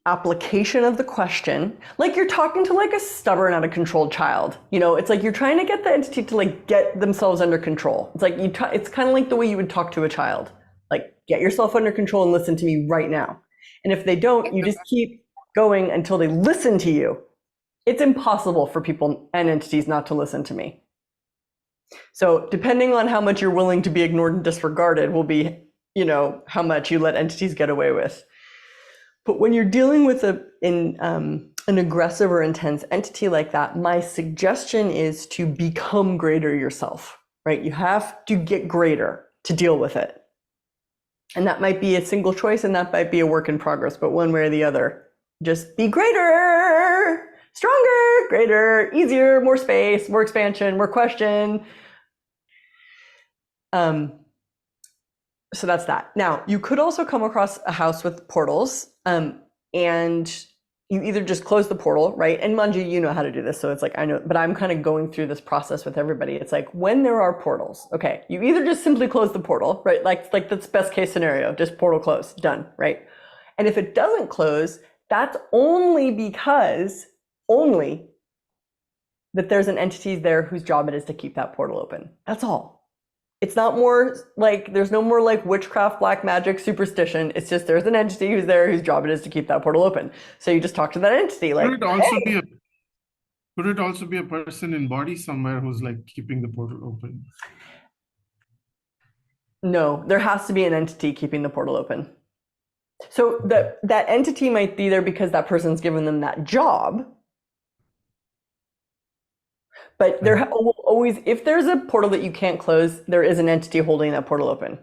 application of the question, like you're talking to like a stubborn, out of control child. You know, it's like you're trying to get the entity to like get themselves under control. It's like it's kind of like the way you would talk to a child, like get yourself under control and listen to me right now. And if they don't, you just keep going until they listen to you. It's impossible for people and entities not to listen to me. So depending on how much you're willing to be ignored and disregarded will be, you know, how much you let entities get away with. But when you're dealing with an aggressive or intense entity like that, my suggestion is to become greater yourself, right? You have to get greater to deal with it. And that might be a single choice, and that might be a work in progress, but one way or the other, just be greater, stronger, greater, easier, more space, more expansion, more question. So that's that. Now, you could also come across a house with portals, and you either just close the portal, right? And Manju, you know how to do this, so it's like, I know, but I'm kind of going through this process with everybody. It's like, when there are portals, okay, you either just simply close the portal, right? Like that's best case scenario, just portal closed, done, right? And if it doesn't close, that's only because, that there's an entity there whose job it is to keep that portal open. That's all. It's not more like, there's no more like witchcraft, black magic, superstition. It's just there's an entity who's there whose job it is to keep that portal open. So you just talk to that entity like, Could it also hey. be a person in body somewhere who's like keeping the portal open? No, there has to be an entity keeping the portal open. So that entity might be there because that person's given them that job. But there will always, if there's a portal that you can't close, there is an entity holding that portal open.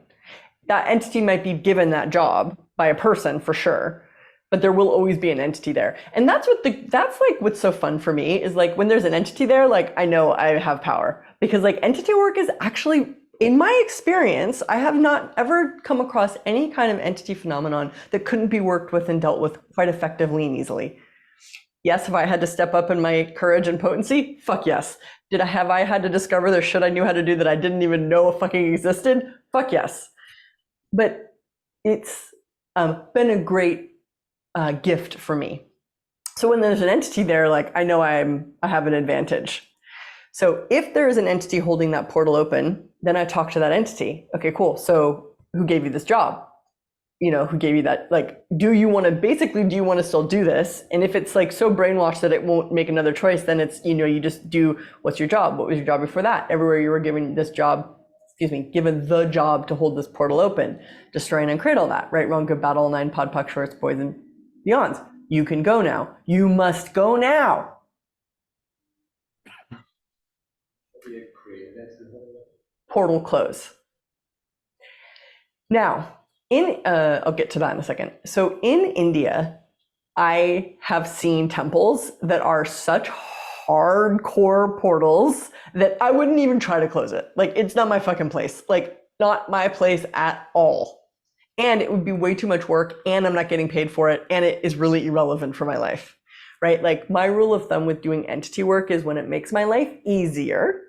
That entity might be given that job by a person for sure, but there will always be an entity there. And that's like what's so fun for me is like when there's an entity there, like I know I have power, because like entity work is actually, in my experience, I have not ever come across any kind of entity phenomenon that couldn't be worked with and dealt with quite effectively and easily. Yes, have I had to step up in my courage and potency? Fuck yes. Have I had to discover the shit I knew how to do that I didn't even know fucking existed? Fuck yes. But it's been a great gift for me. So when there's an entity there, like I know I have an advantage. So if there is an entity holding that portal open, then I talk to that entity. Okay, cool. So who gave you this job? You know, who gave you that? Like, do you want to still do this? And if it's like so brainwashed that it won't make another choice, then it's, you know, you just do, what's your job? What was your job before that? Everywhere you were given the job to hold this portal open, destroy and uncradle that, right, wrong, good, battle, 9 pod, puck, shorts, boys, and beyonds. You can go now. You must go now. Portal close. Now, I'll get to that in a second. So in India, I have seen temples that are such hardcore portals that I wouldn't even try to close it. Like, it's not my fucking place. Like, not my place at all. And it would be way too much work, and I'm not getting paid for it, and it is really irrelevant for my life, right? Like, my rule of thumb with doing entity work is when it makes my life easier,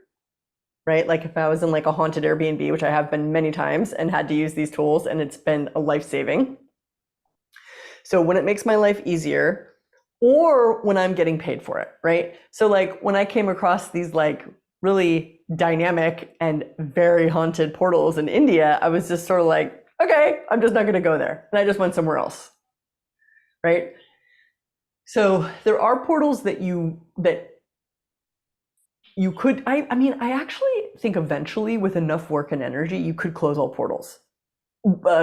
right? Like if I was in like a haunted Airbnb, which I have been many times, and had to use these tools, and it's been a life-saving. So when it makes my life easier, or when I'm getting paid for it, right? So like when I came across these like really dynamic and very haunted portals in India, I was just sort of like, okay, I'm just not going to go there. And I just went somewhere else, right? So there are portals that you could, I mean, I actually think eventually with enough work and energy, you could close all portals.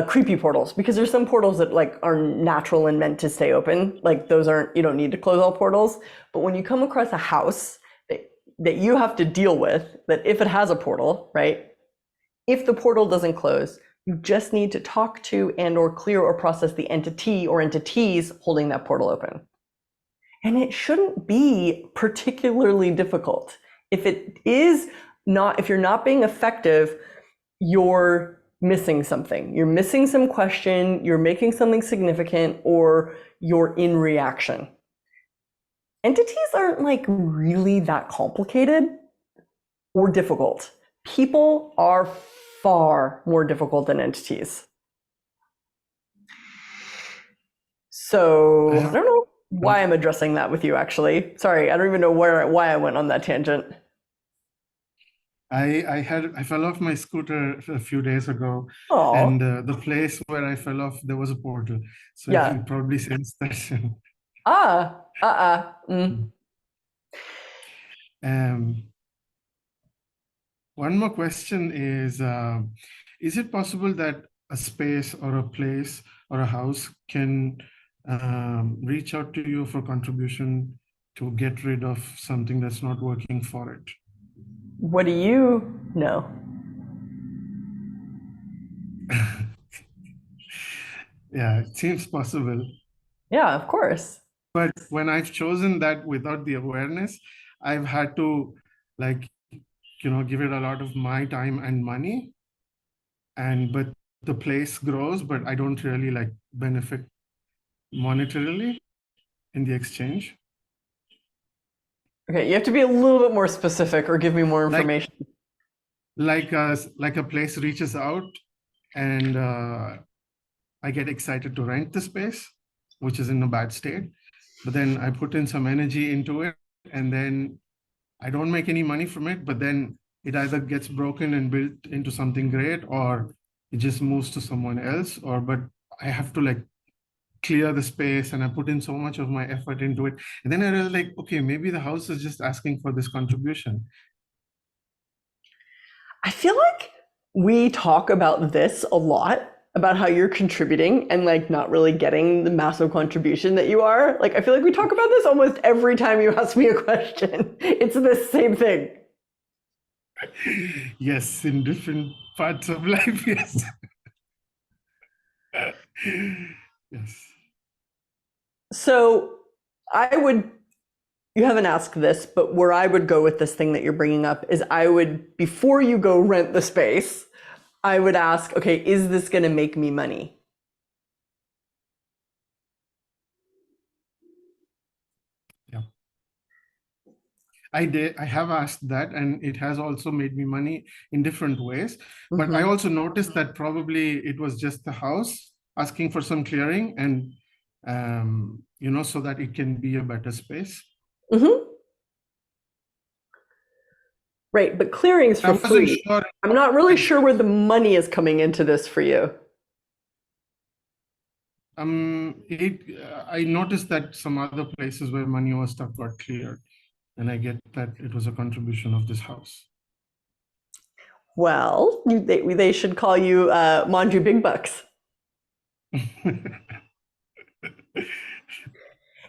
Creepy portals, because there's some portals that like are natural and meant to stay open. Like those aren't, you don't need to close all portals. But when you come across a house that you have to deal with, that if it has a portal, right? If the portal doesn't close, you just need to talk to and or clear or process the entity or entities holding that portal open. And it shouldn't be particularly difficult. If it is not, if you're not being effective, you're missing something. You're missing some question, you're making something significant, or you're in reaction. Entities aren't like really that complicated or difficult. People are far more difficult than entities. So I don't know why I'm addressing that with you, actually. Sorry, I don't even know why I went on that tangent. I fell off my scooter a few days ago, Oh, and the place where I fell off, there was a portal. So Yeah. you probably sensed that. mm. One more question is it possible that a space or a place or a house can reach out to you for contribution to get rid of something that's not working for it? What do you know? Yeah, it seems possible. Yeah, of course. But when I've chosen that without the awareness, I've had to like, give it a lot of my time and money. But the place grows, but I don't really like benefit monetarily in the exchange. Okay, you have to be a little bit more specific or give me more Like- information. Like a place reaches out and I get excited to rent the space, which is in a bad state. But then I put in some energy into it and then I don't make any money from it, but then it either gets broken and built into something great, or it just moves to someone else, but I have to like clear the space and I put in so much of my effort into it. And then I realized like, okay, maybe the house is just asking for this contribution. I feel like we talk about this a lot, about how you're contributing and like not really getting the massive contribution that you are. Like, I feel like we talk about this almost every time you ask me a question. It's the same thing. Yes, in different parts of life, yes. Yes. So you haven't asked this, but where I would go with this thing that you're bringing up is before you go rent the space, I would ask, okay, is this going to make me money? Yeah. I have asked that, and it has also made me money in different ways. But I also noticed that probably it was just the house asking for some clearing and, so that it can be a better space. Right, but clearings for free. Sure. I'm not really sure where the money is coming into this for you. I noticed that some other places where money was stuck got cleared, and I get that it was a contribution of this house. Well, they should call you Manju Big Bucks.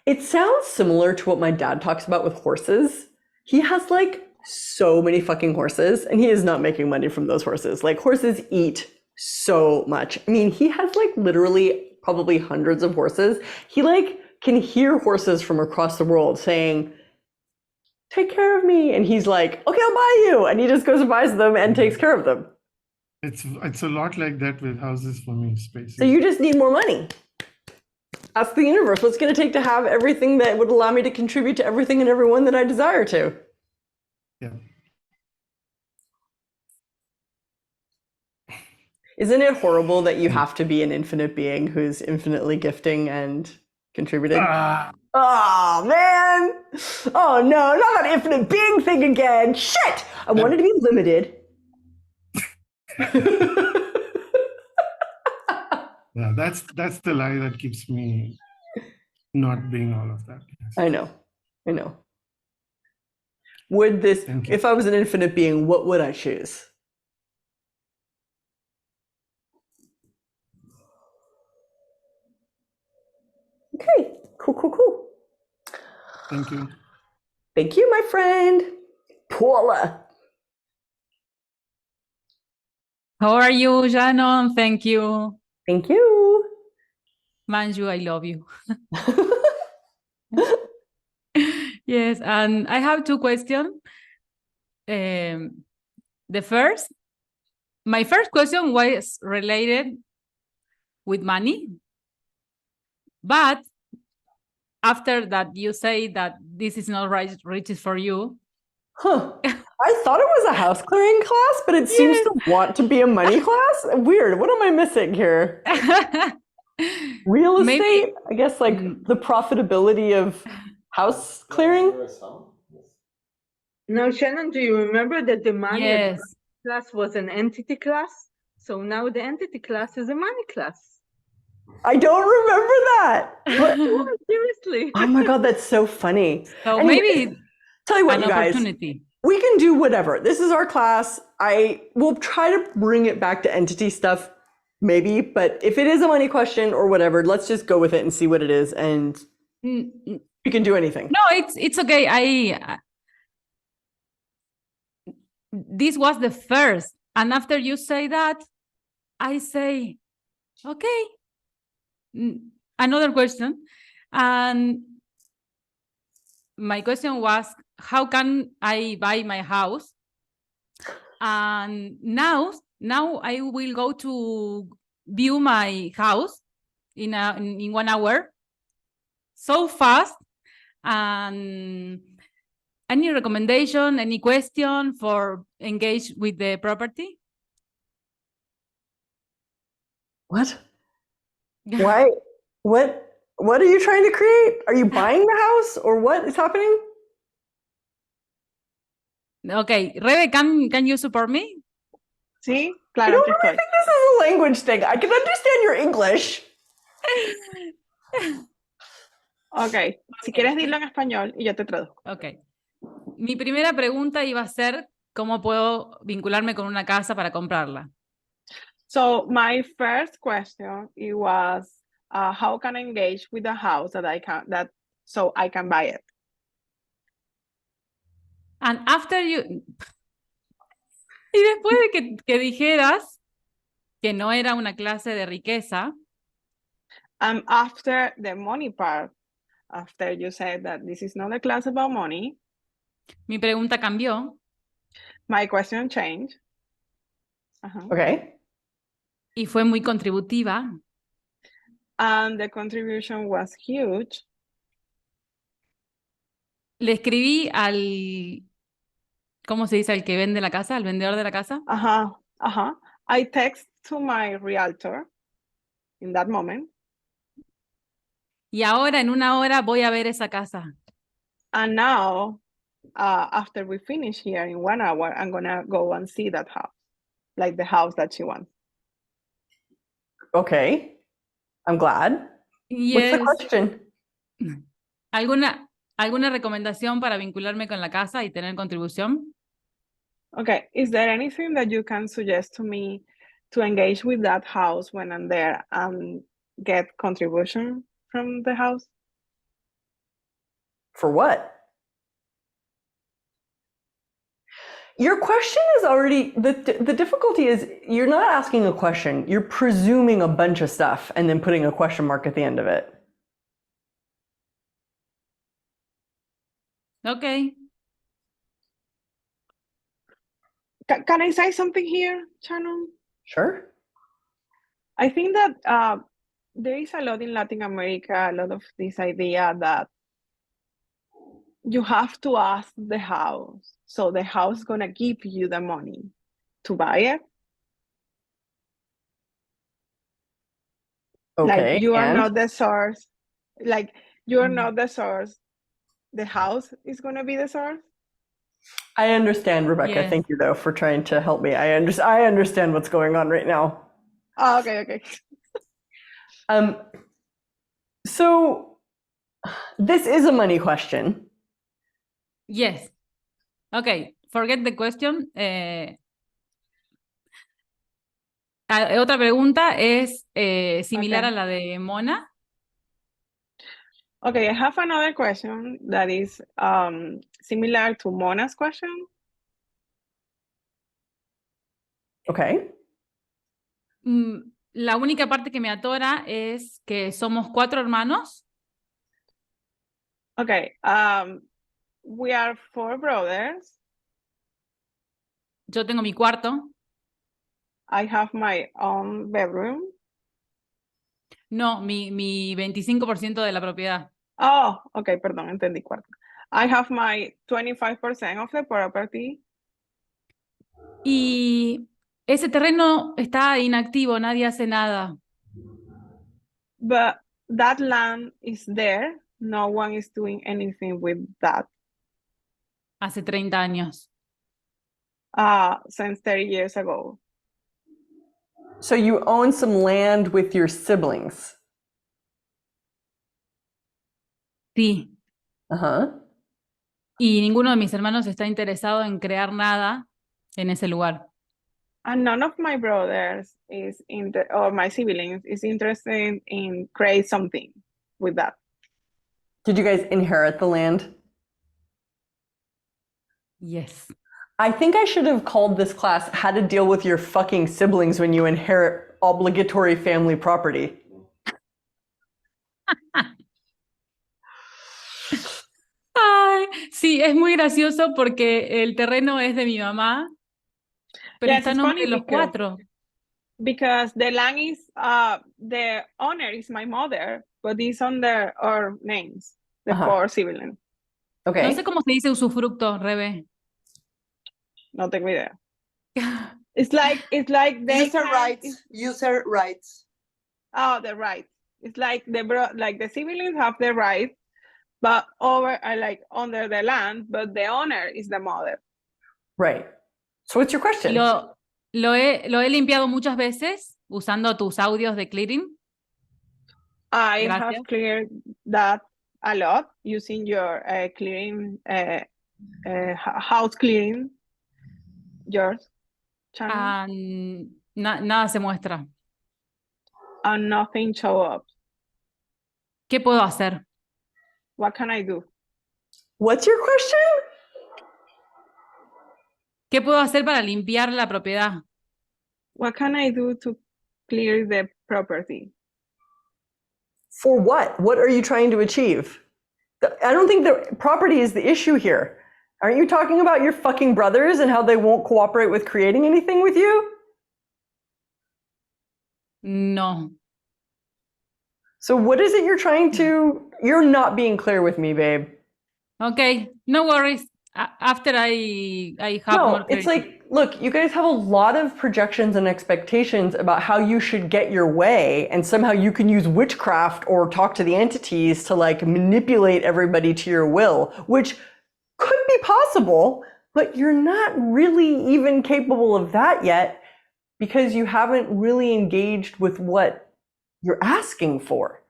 It sounds similar to what my dad talks about with horses. He has like so many fucking horses and he is not making money from those horses. Like horses eat so much. I mean, he has like literally probably hundreds of horses. He like can hear horses from across the world saying, take care of me. And he's like, okay, I'll buy you. And he just goes and buys them and takes care of them. It's a lot like that with houses for me, spaces. So you just need more money. Ask the universe, what's going to take to have everything that would allow me to contribute to everything and everyone that I desire to? Yeah. Isn't it horrible that you have to be an infinite being who's infinitely gifting and contributed? Ah, Oh, man. Oh, no, not that infinite being thing again. Shit. I wanted to be limited. yeah, that's the lie that keeps me not being all of that. Yes. I know. Would this, Thank you. if I was an infinite being, what would I choose? Okay, cool. Thank you. Thank you, my friend. Paula. How are you, Shannon? Thank you. Thank you. Manju, I love you. Yes, and I have two questions. My first question was related with money, but after that you say that this is not right riches for you. Huh. I thought it was a house clearing class, but it seems to want to be a money class. Weird. What am I missing here? Real estate? Maybe- I guess like the profitability of house clearing. There are some. Yes. Now, Shannon, do you remember that the money Yes. class was an entity class? So now the entity class is a money class. I don't remember that. What? Oh, seriously. Oh my God, that's so funny. So Anyways, maybe tell you what, an you guys, opportunity. we can do whatever. This is our class. I will try to bring it back to entity stuff, maybe, but if it is a money question or whatever, let's just go with it and see what it is, and Mm, mm, you can do anything. No, it's okay. This was the first, and after you say that, I say, okay. Another question, and my question was, how can I buy my house? And now I will go to view my house in 1 hour, so fast. And any recommendation, any question for engage with the property? What? Why? What are you trying to create? Are you buying the house or what is happening? Okay, Rebe, can you support me? Sí, I claro don't que really estoy. think this is a language thing. I can understand your English. Ok, si quieres dilo en español y yo te traduzco. Ok. Mi primera pregunta iba a ser, ¿cómo puedo vincularme con una casa para comprarla? So my first question it was, how can I engage with the house so I can buy it? And after you... Y después de que dijeras que no era una clase de riqueza, After the money part, after you said that this is not a class about money, mi pregunta cambió my question changed. Okay. y fue muy contributiva. And the contribution was huge. Le escribí al... ¿Cómo se dice? Al que vende la casa, al vendedor de la casa. I text to my realtor in that moment. Y ahora en 1 hora voy a ver esa casa. And now, after we finish here in 1 hour, I'm gonna go and see that house, like the house that she wants. Okay. I'm glad. What's the Yes. question? ¿Alguna recomendación para vincularme con la casa y tener contribución? Okay, is there anything that you can suggest to me to engage with that house when I'm there and get contribution from the house? For what? Your question is already, the difficulty is you're not asking a question. You're presuming a bunch of stuff and then putting a question mark at the end of it. Okay. Can I say something here, Shannon? Sure. I think that there is a lot in Latin America, a lot of this idea that you have to ask the house. So the house is gonna give you the money to buy it. Okay. Like you are and? not the source. Like you're not the source. The house is gonna be the source. I understand, Rebecca. Yes. Thank you, though, for trying to help me. I understand what's going on right now. Oh, okay. So this is a money question. Yes. Okay, forget the question. Otra pregunta es similar Okay. a la de Mona. Okay, I have another question that is similar to Mona's question. Okay. La única parte que me atora es que somos 4 hermanos. Okay, we are 4 brothers. Yo tengo mi cuarto. I have my own bedroom. No, mi 25% de la propiedad. Oh, okay, perdón, entendí cuarto. I have my 25% of the property. Y ese terreno está inactivo, nadie hace nada. But that land is there. No one is doing anything with that Hace 30 años. since 30 years ago. So you own some land with your siblings. Sí. Uh-huh. Y ninguno de mis hermanos está interesado en crear nada en ese lugar. And none of my brothers or my siblings is interested in create something with that. Did you guys inherit the land? Yes. I think I should have called this class How to Deal with Your Fucking Siblings When You Inherit Obligatory Family Property. Ay, sí, es muy gracioso porque el terreno es de mi mamá, pero Yes, está a it's nombre funny de los 4. because the land is the owner is my mother, but it's under our names, the Uh-huh. 4 siblings. Okay. No sé cómo se dice usufructo, Rebe. No tengo idea. It's like they User can- rights. User rights. Oh, the right. It's like the siblings have the right, but under the land, but the owner is the mother. Right. So what's your question? Lo he limpiado muchas veces usando tus audios de clearing. I Gracias. have cleared that a lot using your clearing house clearing yours channel, Nada se muestra. and nothing show up. ¿Qué puedo hacer? What can I do? What's your question? ¿Qué puedo hacer para limpiar la propiedad? What can I do to clear the property? For what? What are you trying to achieve? I don't think the property is the issue here. Aren't you talking about your fucking brothers and how they won't cooperate with creating anything with you? No. So what is it you're trying to... You're not being clear with me, babe. Okay, no worries. After I have more No, it's clarity. like, look, you guys have a lot of projections and expectations about how you should get your way, and somehow you can use witchcraft or talk to the entities to like manipulate everybody to your will, which could be possible, but you're not really even capable of that yet because you haven't really engaged with what you're asking for.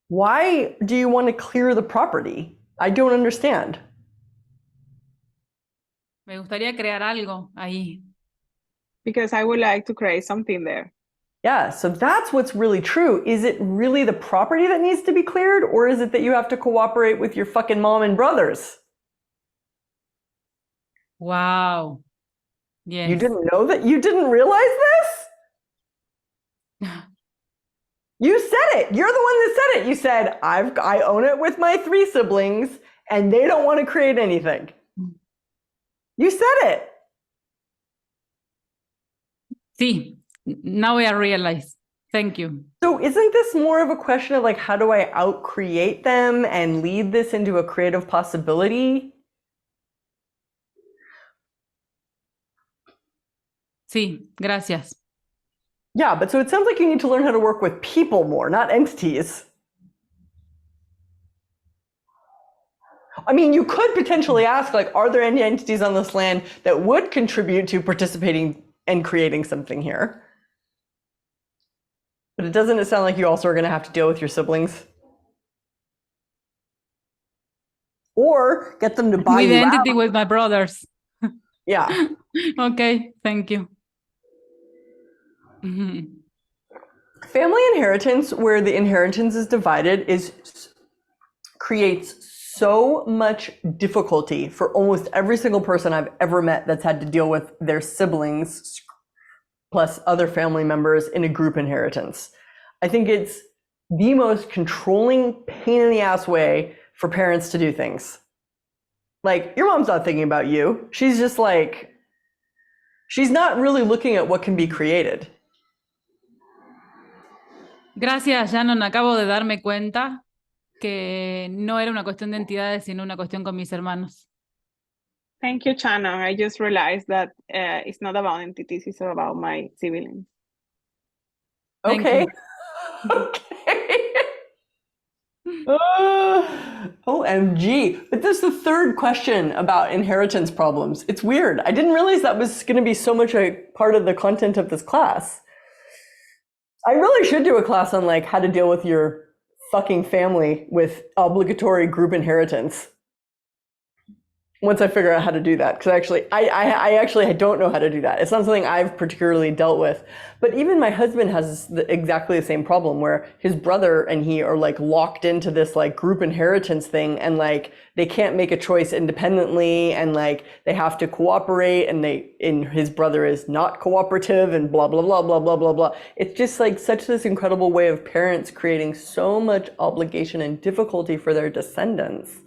Why do you want to clear the property? I don't understand. Me gustaría crear algo ahí. Because I would like to create something there. Yeah, so that's what's really true. Is it really the property that needs to be cleared, or is it that you have to cooperate with your fucking mom and brothers? Wow. Yes. You didn't know that? You didn't realize this? You said it. You're the one that said it. You said, I own it with my 3 siblings, and they don't want to create anything. You said it. Sí, now I realize. Thank you. So isn't this more of a question of like, how do I out-create them and lead this into a creative possibility? Sí, gracias. Yeah, but so it sounds like you need to learn how to work with people more, not entities. I mean, you could potentially ask, like, are there any entities on this land that would contribute to participating and creating something here? But it doesn't sound like you also are going to have to deal with your siblings. Or get them to buy With you entity out. with my brothers. Yeah. Okay, thank you. Mhm. Family inheritance, where the inheritance is divided, creates so much difficulty for almost every single person I've ever met that's had to deal with their siblings plus other family members in a group inheritance. I think it's the most controlling, pain in the ass way for parents to do things. Like, your mom's not thinking about you. She's just like, she's not really looking at what can be created. Gracias, Shannon. Acabo de darme cuenta que no era una cuestión de entidades, sino una cuestión con mis hermanos. Thank you, Shannon. I just realized that it's not about entities, it's about my siblings. Thank Okay. you. Okay. OMG. But this is the third question about inheritance problems. It's weird. I didn't realize that was going to be so much a part of the content of this class. I really should do a class on like how to deal with your fucking family with obligatory group inheritance. Once I figure out how to do that, because I actually don't know how to do that. It's not something I've particularly dealt with. But even my husband has exactly the same problem, where his brother and he are like locked into this like group inheritance thing, and like they can't make a choice independently, and like they have to cooperate, and his brother is not cooperative, and blah blah blah blah blah blah blah. It's just like such this incredible way of parents creating so much obligation and difficulty for their descendants,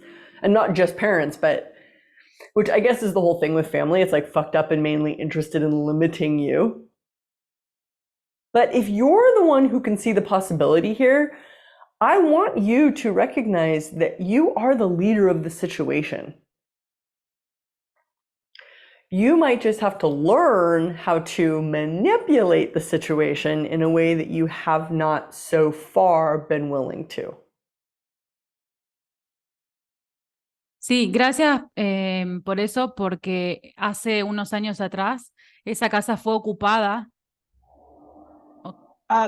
and not just parents, but which I guess is the whole thing with family. It's like fucked up and mainly interested in limiting you. But if you're the one who can see the possibility here, I want you to recognize that you are the leader of the situation. You might just have to learn how to manipulate the situation in a way that you have not so far been willing to. Sí, gracias por eso, porque hace unos años atrás esa casa fue ocupada.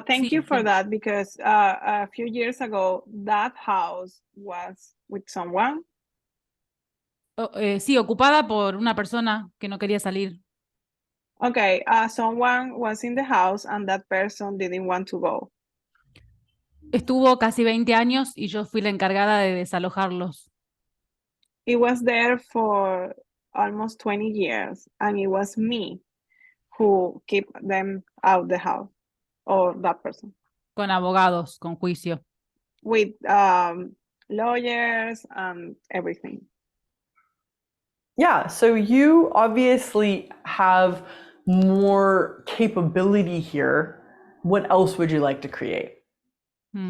Thank Sí, you for sí. that, because a few years ago, that house was with someone. Sí, ocupada por una persona que no quería salir. Okay, someone was in the house and that person didn't want to go. Estuvo casi 20 años y yo fui la encargada de desalojarlos. It was there for almost 20 years, and it was me who kept them out the house, or that person. Con abogados, con juicio. With lawyers and everything. Yeah, so you obviously have more capability here. What else would you like to create?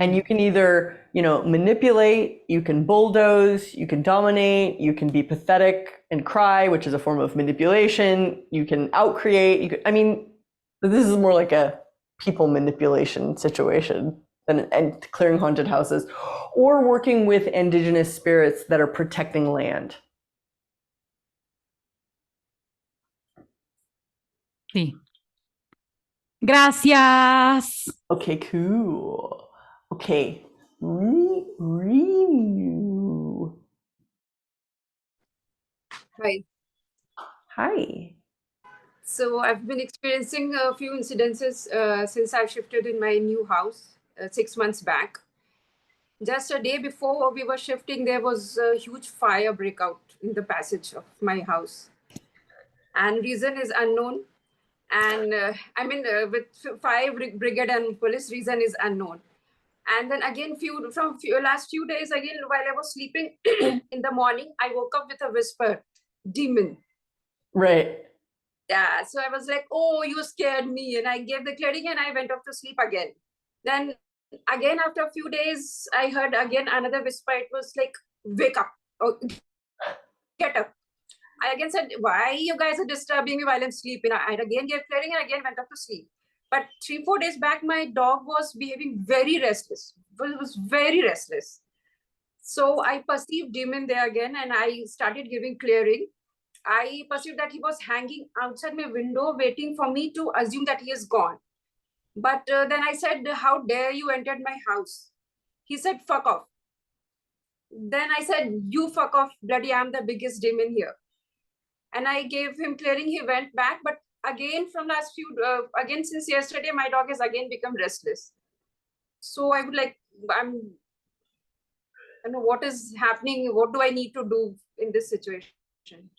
And you can either, manipulate, you can bulldoze, you can dominate, you can be pathetic and cry, which is a form of manipulation. You can outcreate. This is more like a people manipulation situation and clearing haunted houses, or working with indigenous spirits that are protecting land. Sí. Gracias. Okay, cool. Okay, Ryu. Hi. Hi. So I've been experiencing a few incidences since I've shifted in my new house 6 months back. Just a day before we were shifting, there was a huge fire breakout in the passage of my house. And reason is unknown. And with fire brigade and police, reason is unknown. And then again, last few days, again, while I was sleeping in the morning, I woke up with a whisper, demon. Right. Yeah, so I was like, oh, you scared me. And I gave the clearing and I went off to sleep again. Then again, after a few days, I heard again another whisper. It was like, wake up, or get up. I again said, why you guys are disturbing me while I'm sleeping? I again gave clearing and again went off to sleep. But 3-4 days back, my dog was behaving very restless. It was very restless. So I perceived demon there again, and I started giving clearing. I perceived that he was hanging outside my window, waiting for me to assume that he is gone. But then I said, "How dare you enter my house?" He said, "Fuck off." Then I said, "You fuck off, bloody, I'm the biggest demon here." And I gave him clearing. He went back, but again from last few, again since yesterday, my dog has again become restless. So I would like, I don't know what is happening. What do I need to do in this situation?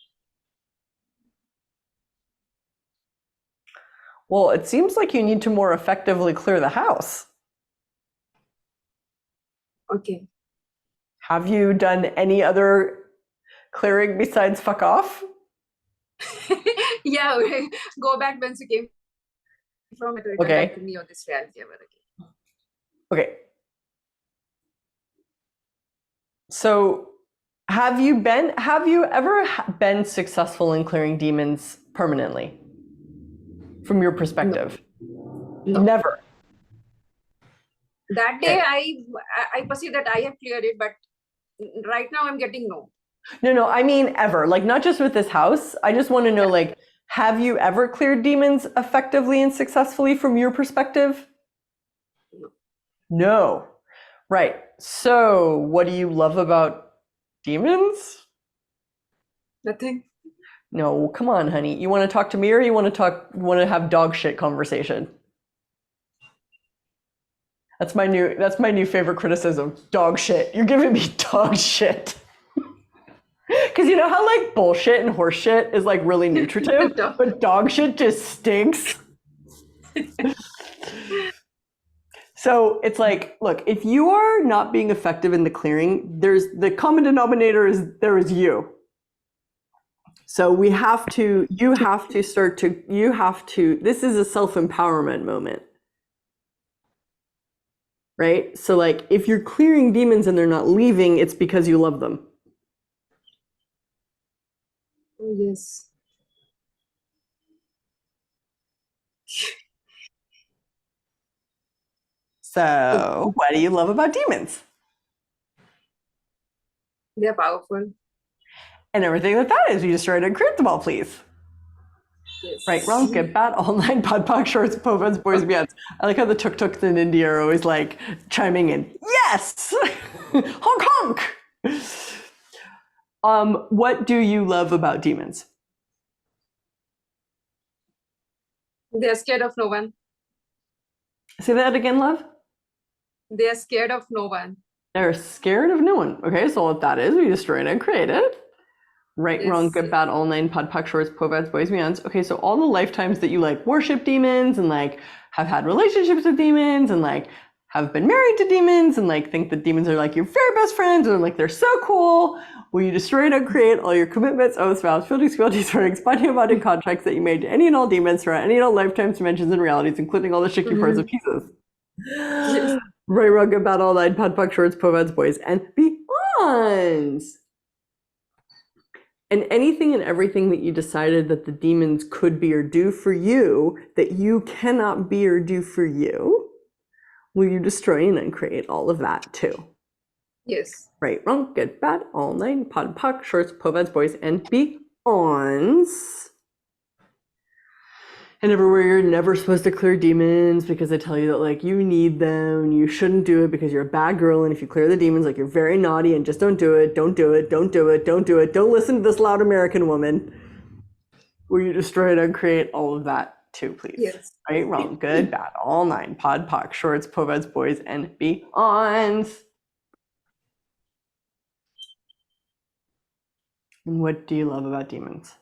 Well, it seems like you need to more effectively clear the house. Okay. Have you done any other clearing besides fuck off? Yeah, go back once you came from it. Return Okay. back to me or this reality ever again. Okay. So have you ever been successful in clearing demons permanently? From your perspective? No. Never. That day, I perceive that I have cleared it, but right now I'm getting no. No, I mean ever. Like, not just with this house. I just want to know, like, have you ever cleared demons effectively and successfully from your perspective? No. Right. So what do you love about demons? Nothing. No, come on, honey. You want to talk to me, or you want to have dog shit conversation? That's my new favorite criticism. Dog shit. You're giving me dog shit. Because you know how like bullshit and horse shit is like really nutritive, but dog shit just stinks. So it's like, look, if you are not being effective in the clearing, there's the common denominator is you. So you have to, this is a self-empowerment moment. Right? So like if you're clearing demons and they're not leaving, it's because you love them. Oh, yes. So what do you love about demons? They're powerful. And everything that is, you destroyed and create them all, please. Yes. Right, wrong, good, bad, all nine, pod, poc, shorts, povens, boys, beyonds. I like how the tuk-tuks in India are always like chiming in. Yes! Honk honk! What do you love about demons? They're scared of no one. Say that again, love. They're scared of no one. They're scared of no one. Okay, so what that is, we destroy it and create it. Right, Yes. wrong, good, bad, all nine, pod, poc, shorts, povens, boys, beyonds. Okay, so all the lifetimes that you like worship demons and like have had relationships with demons and like have been married to demons and like think that demons are like your very best friends or like they're so cool. Will you destroy and uncreate all your commitments, oaths, vows, fealties, warnings, binding, bonding contracts that you made to any and all demons throughout any and all lifetimes, dimensions, and realities, including all the shiki parts of pieces? Yes. Right, wrong, good, bad, all nine, pod, poc, shorts, povens, boys, and beyonds. And anything and everything that you decided that the demons could be or do for you that you cannot be or do for you, will you destroy and uncreate all of that too? Yes. Right, wrong, good, bad, all nine, pod, poc, shorts, povens, boys, and beyonds. And everywhere you're never supposed to clear demons because they tell you that like you need them and you shouldn't do it because you're a bad girl, and if you clear the demons like you're very naughty and just don't do it, don't do it, don't do it, don't do it, don't listen to this loud American woman. Will you destroy and uncreate all of that too, please? Yes. Right, wrong, good, bad, all nine, pod, poc, shorts, povens, boys, and beyonds. And what do you love about demons?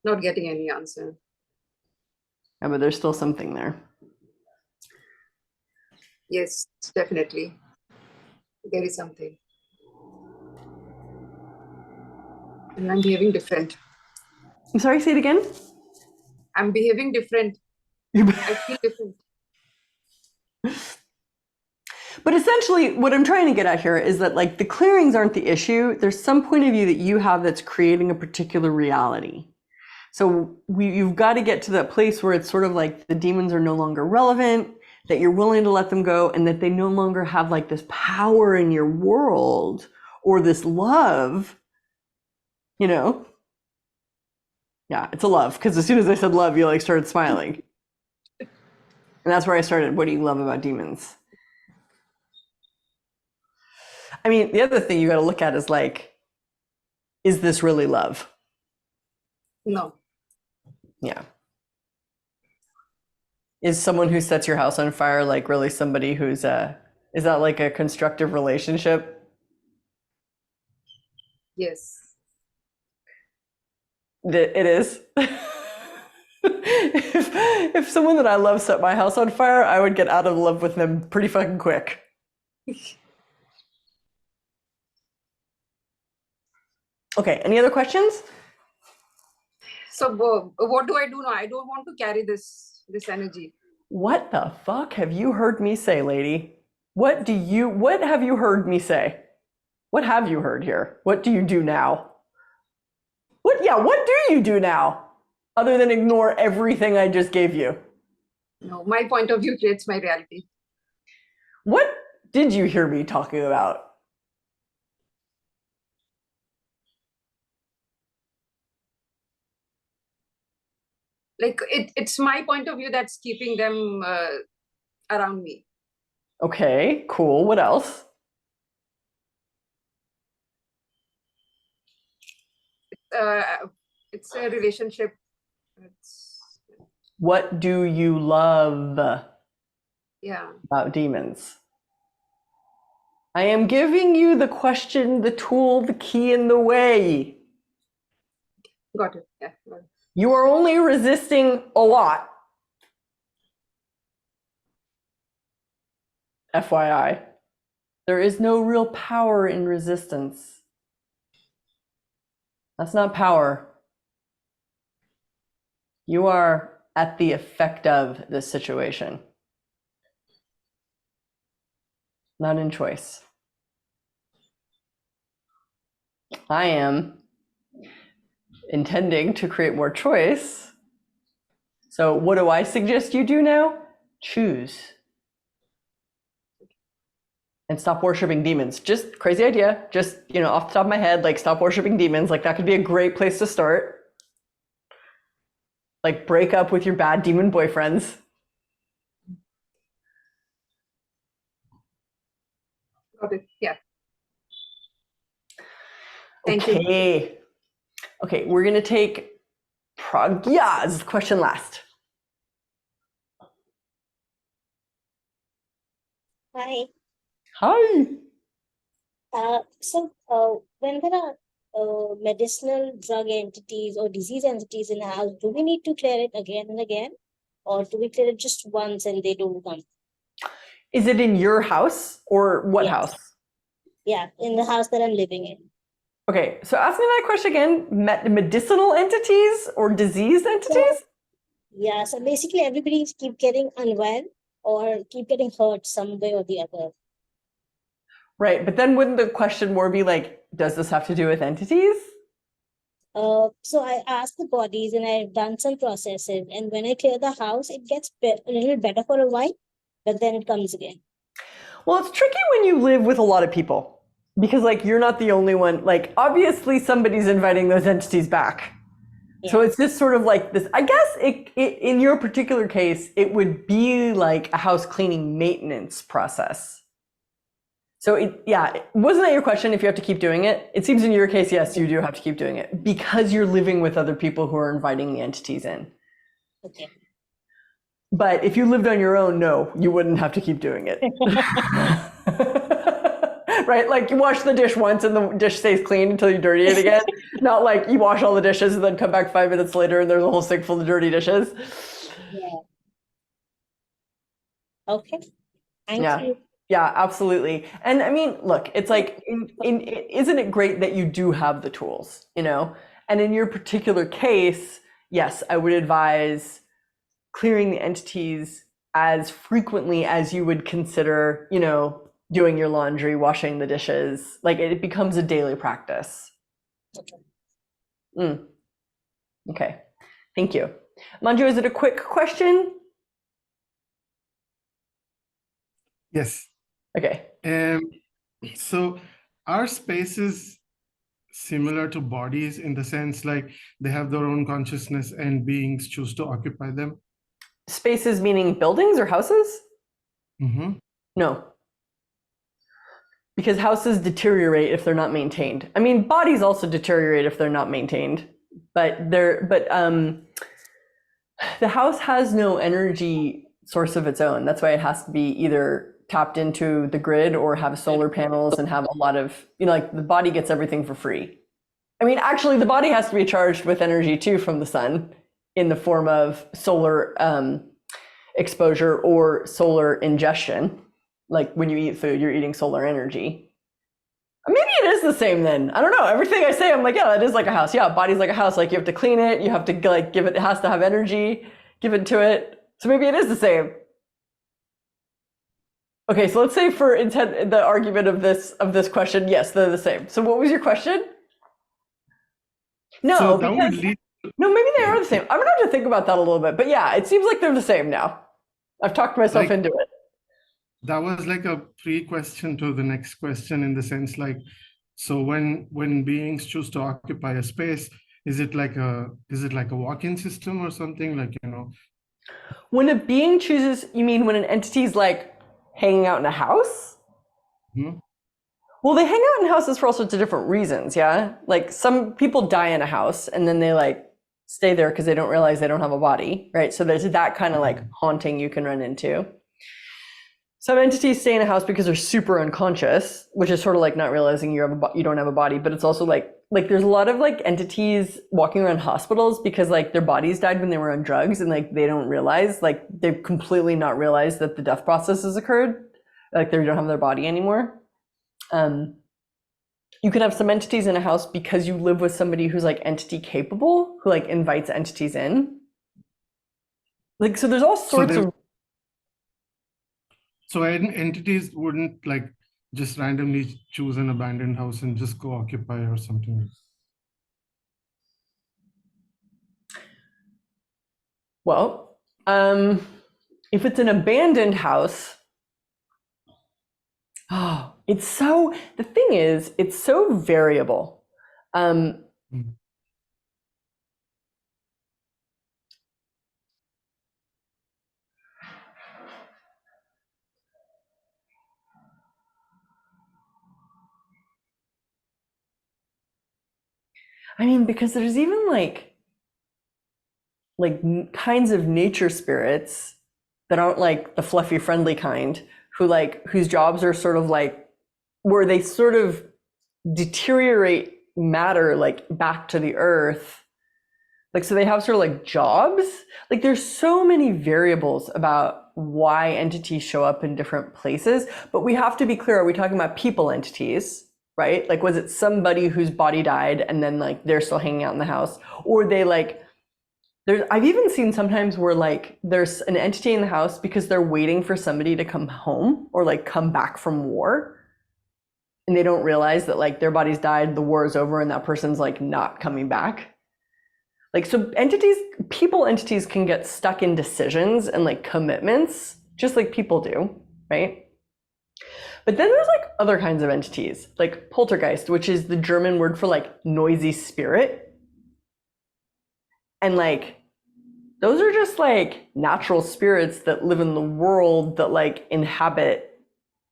Not getting any answer. Yeah, but there's still something there. Yes, definitely. There is something. And I'm behaving different. I'm sorry, say it again. I'm behaving different. I feel different. But essentially, what I'm trying to get at here is that like the clearings aren't the issue. There's some point of view that you have that's creating a particular reality. So you've got to get to that place where it's sort of like the demons are no longer relevant, that you're willing to let them go, and that they no longer have like this power in your world or this love, you know? Yeah, it's a love, because as soon as I said love, you like started smiling. And that's where I started. What do you love about demons? I mean, the other thing you got to look at is like, is this really love? No. Yeah. Is someone who sets your house on fire like really somebody who's is that like a constructive relationship? Yes. It is. If someone that I love set my house on fire, I would get out of love with them pretty fucking quick. Okay, any other questions? So what do I do now? I don't want to carry this energy. What the fuck have you heard me say, lady? What have you heard me say? What have you heard here? What do you do now? What do you do now? Other than ignore everything I just gave you? No, my point of view creates my reality. What did you hear me talking about? Like it's my point of view that's keeping them around me. Okay, cool. What else? It's a relationship. What do you love about demons? I am giving you the question, the tool, the key, and the way. Got it. Yeah. Got it. You are only resisting a lot. FYI. There is no real power in resistance. That's not power. You are at the effect of this situation, not in choice. I am intending to create more choice. So what do I suggest you do now? Choose. And stop worshiping demons. Just crazy idea. Just, off the top of my head, like stop worshiping demons. Like that could be a great place to start. Like break up with your bad demon boyfriends. Got it. Yeah. Thank you. Okay, we're gonna take Pragya's question last. Hi. Hi. When there are medicinal drug entities or disease entities in the house, do we need to clear it again and again? Or do we clear it just once and they don't come? Is it in your house or what house? Yeah, in the house that I'm living in. Okay, so ask me that question again. Medicinal entities or diseased entities? Yeah, so basically everybody keep getting unwell or keep getting hurt some way or the other. Right, but then wouldn't the question more be like, does this have to do with entities? So I asked the bodies and I've done some processes, and when I clear the house, it gets a little better for a while, but then it comes again. Well, it's tricky when you live with a lot of people because like you're not the only one. Like obviously somebody's inviting those entities back. Yeah. So it's just sort of like this, I guess in your particular case, it would be like a house cleaning maintenance process. So wasn't that your question if you have to keep doing it? It seems in your case, yes, you do have to keep doing it because you're living with other people who are inviting the entities in. Okay. But if you lived on your own, no, you wouldn't have to keep doing it. Right? Like you wash the dish once and the dish stays clean until you dirty it again. Not like you wash all the dishes and then come back 5 minutes later and there's a whole sink full of dirty dishes. Yeah. Okay. Thank you. Yeah, absolutely. And I mean, look, it's like, isn't it great that you do have the tools, And in your particular case, yes, I would advise clearing the entities as frequently as you would consider, doing your laundry, washing the dishes. Like it becomes a daily practice. Okay. Okay. Thank you. Manju, is it a quick question? Yes. Okay. So are spaces similar to bodies in the sense like they have their own consciousness and beings choose to occupy them? Spaces meaning buildings or houses? Mm-hmm. No. Because houses deteriorate if they're not maintained. I mean, bodies also deteriorate if they're not maintained, but the house has no energy source of its own. That's why it has to be either tapped into the grid or have solar panels and have a lot of, like the body gets everything for free. I mean, actually the body has to be charged with energy too from the sun in the form of solar exposure or solar ingestion. Like when you eat food, you're eating solar energy. Maybe it is the same then. I don't know. Everything I say, I'm like, yeah, that is like a house. Yeah, body's like a house. Like you have to clean it. You have to like give it has to have energy given to it. So maybe it is the same. Okay, so let's say for the argument of this question, yes, they're the same. So what was your question? No, So that would lead. No, maybe they are the same. I'm gonna have to think about that a little bit. But yeah, it seems like they're the same now. I've talked myself into it. That was like a pre-question to the next question in the sense like, so when beings choose to occupy a space, is it like a walk-in system or something like, When a being chooses, you mean when an entity is like hanging out in a house? Hmm? Well, they hang out in houses for all sorts of different reasons, yeah? Like some people die in a house and then they like stay there because they don't realize they don't have a body, right? So there's that kind of like haunting you can run into. Some entities stay in a house because they're super unconscious, which is sort of like not realizing you don't have a body, but it's also like there's a lot of like entities walking around hospitals because like their bodies died when they were on drugs and like they don't realize, like they've completely not realized that the death process has occurred. Like they don't have their body anymore. You can have some entities in a house because you live with somebody who's like entity capable, who like invites entities in. Like, so there's all sorts of. So entities wouldn't like just randomly choose an abandoned house and just go occupy or something. Well, if it's an abandoned house, the thing is, it's so variable. I mean, because there's even like kinds of nature spirits that aren't like the fluffy, friendly kind, whose jobs are sort of like where they sort of deteriorate matter like back to the earth. Like, so they have sort of like jobs. Like there's so many variables about why entities show up in different places, but we have to be clear, are we talking about people entities, right? Like, was it somebody whose body died and then like they're still hanging out in the house? Or they like, I've even seen sometimes where like there's an entity in the house because they're waiting for somebody to come home or like come back from war. And they don't realize that like their bodies died, the war is over, and that person's like not coming back. Like, so people entities can get stuck in decisions and like commitments, just like people do, right? But then there's like other kinds of entities, like poltergeist, which is the German word for like noisy spirit. And like, those are just like natural spirits that live in the world that like inhabit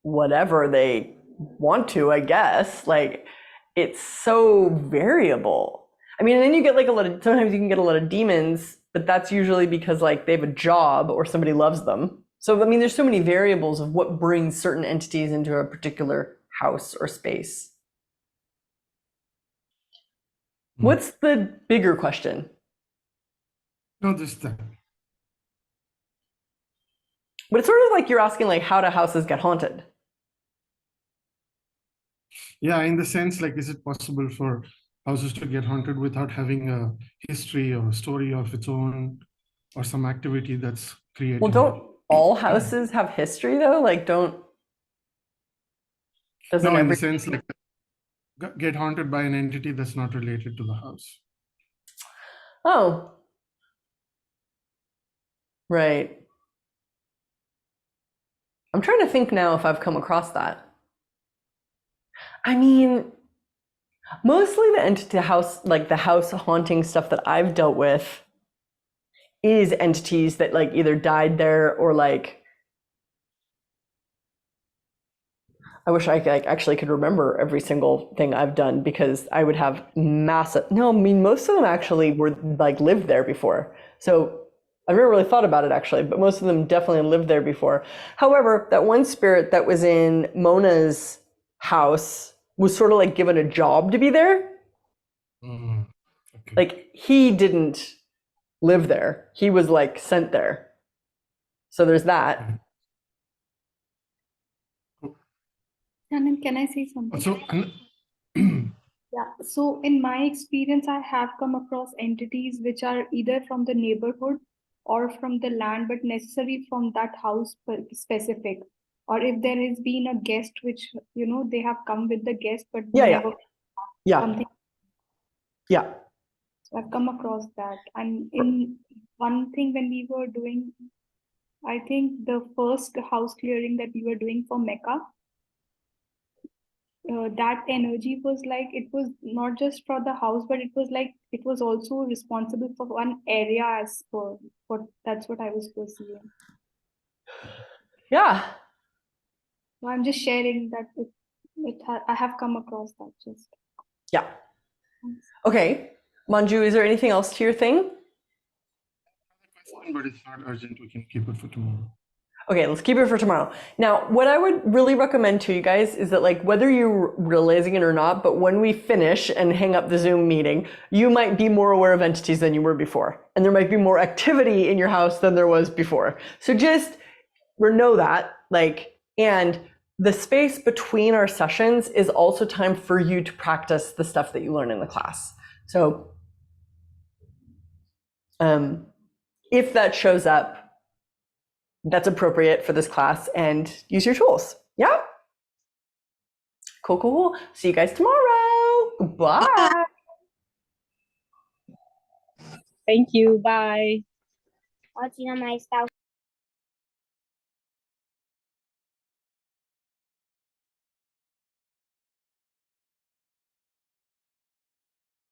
whatever they want to, I guess. Like, it's so variable. I mean, and then you get like sometimes you can get a lot of demons, but that's usually because like they have a job or somebody loves them. So, I mean, there's so many variables of what brings certain entities into a particular house or space. What's the bigger question? No, just that. But it's sort of like you're asking like, how do houses get haunted? Yeah, in the sense like, is it possible for houses to get haunted without having a history or a story of its own or some activity that's created? Well, don't all houses have history though? Like, no, in the sense like get haunted by an entity that's not related to the house. Oh, Right. I'm trying to think now if I've come across that. I mean, mostly the entity house, like the house haunting stuff that I've dealt with is entities that like either died there or like, I wish I like actually could remember every single thing I've done because I would have massive, no, I mean, most of them actually were like lived there before. So I've never really thought about it actually, but most of them definitely lived there before. However, that one spirit that was in Mona's house was sort of like given a job to be there. Okay. Like he didn't live there. He was like sent there. So there's that. And can I say something? So, Yeah, so in my experience, I have come across entities which are either from the neighborhood or from the land, but necessarily from that house specific. Or if there has been a guest, which, you know, they have come with the guest, but never something. Yeah. So I've come across that. And in one thing when we were doing, I think the first house clearing that we were doing for Mecca, that energy was like, it was not just for the house, but it was like, it was also responsible for one area as for what, that's what I was perceiving. Yeah. So I'm just sharing that I have come across that just. Yeah. Okay. Manju, is there anything else to your thing? but it's not urgent. We can keep it for tomorrow. Okay, let's keep it for tomorrow. Now, what I would really recommend to you guys is that like whether you're realizing it or not, but when we finish and hang up the Zoom meeting, you might be more aware of entities than you were before. And there might be more activity in your house than there was before. So just know that, like, and the space between our sessions is also time for you to practice the stuff that you learn in the class. So if that shows up, that's appropriate for this class, and use your tools. Yeah? Cool. See you guys tomorrow. Bye. Thank you. Bye. What's your my stuff?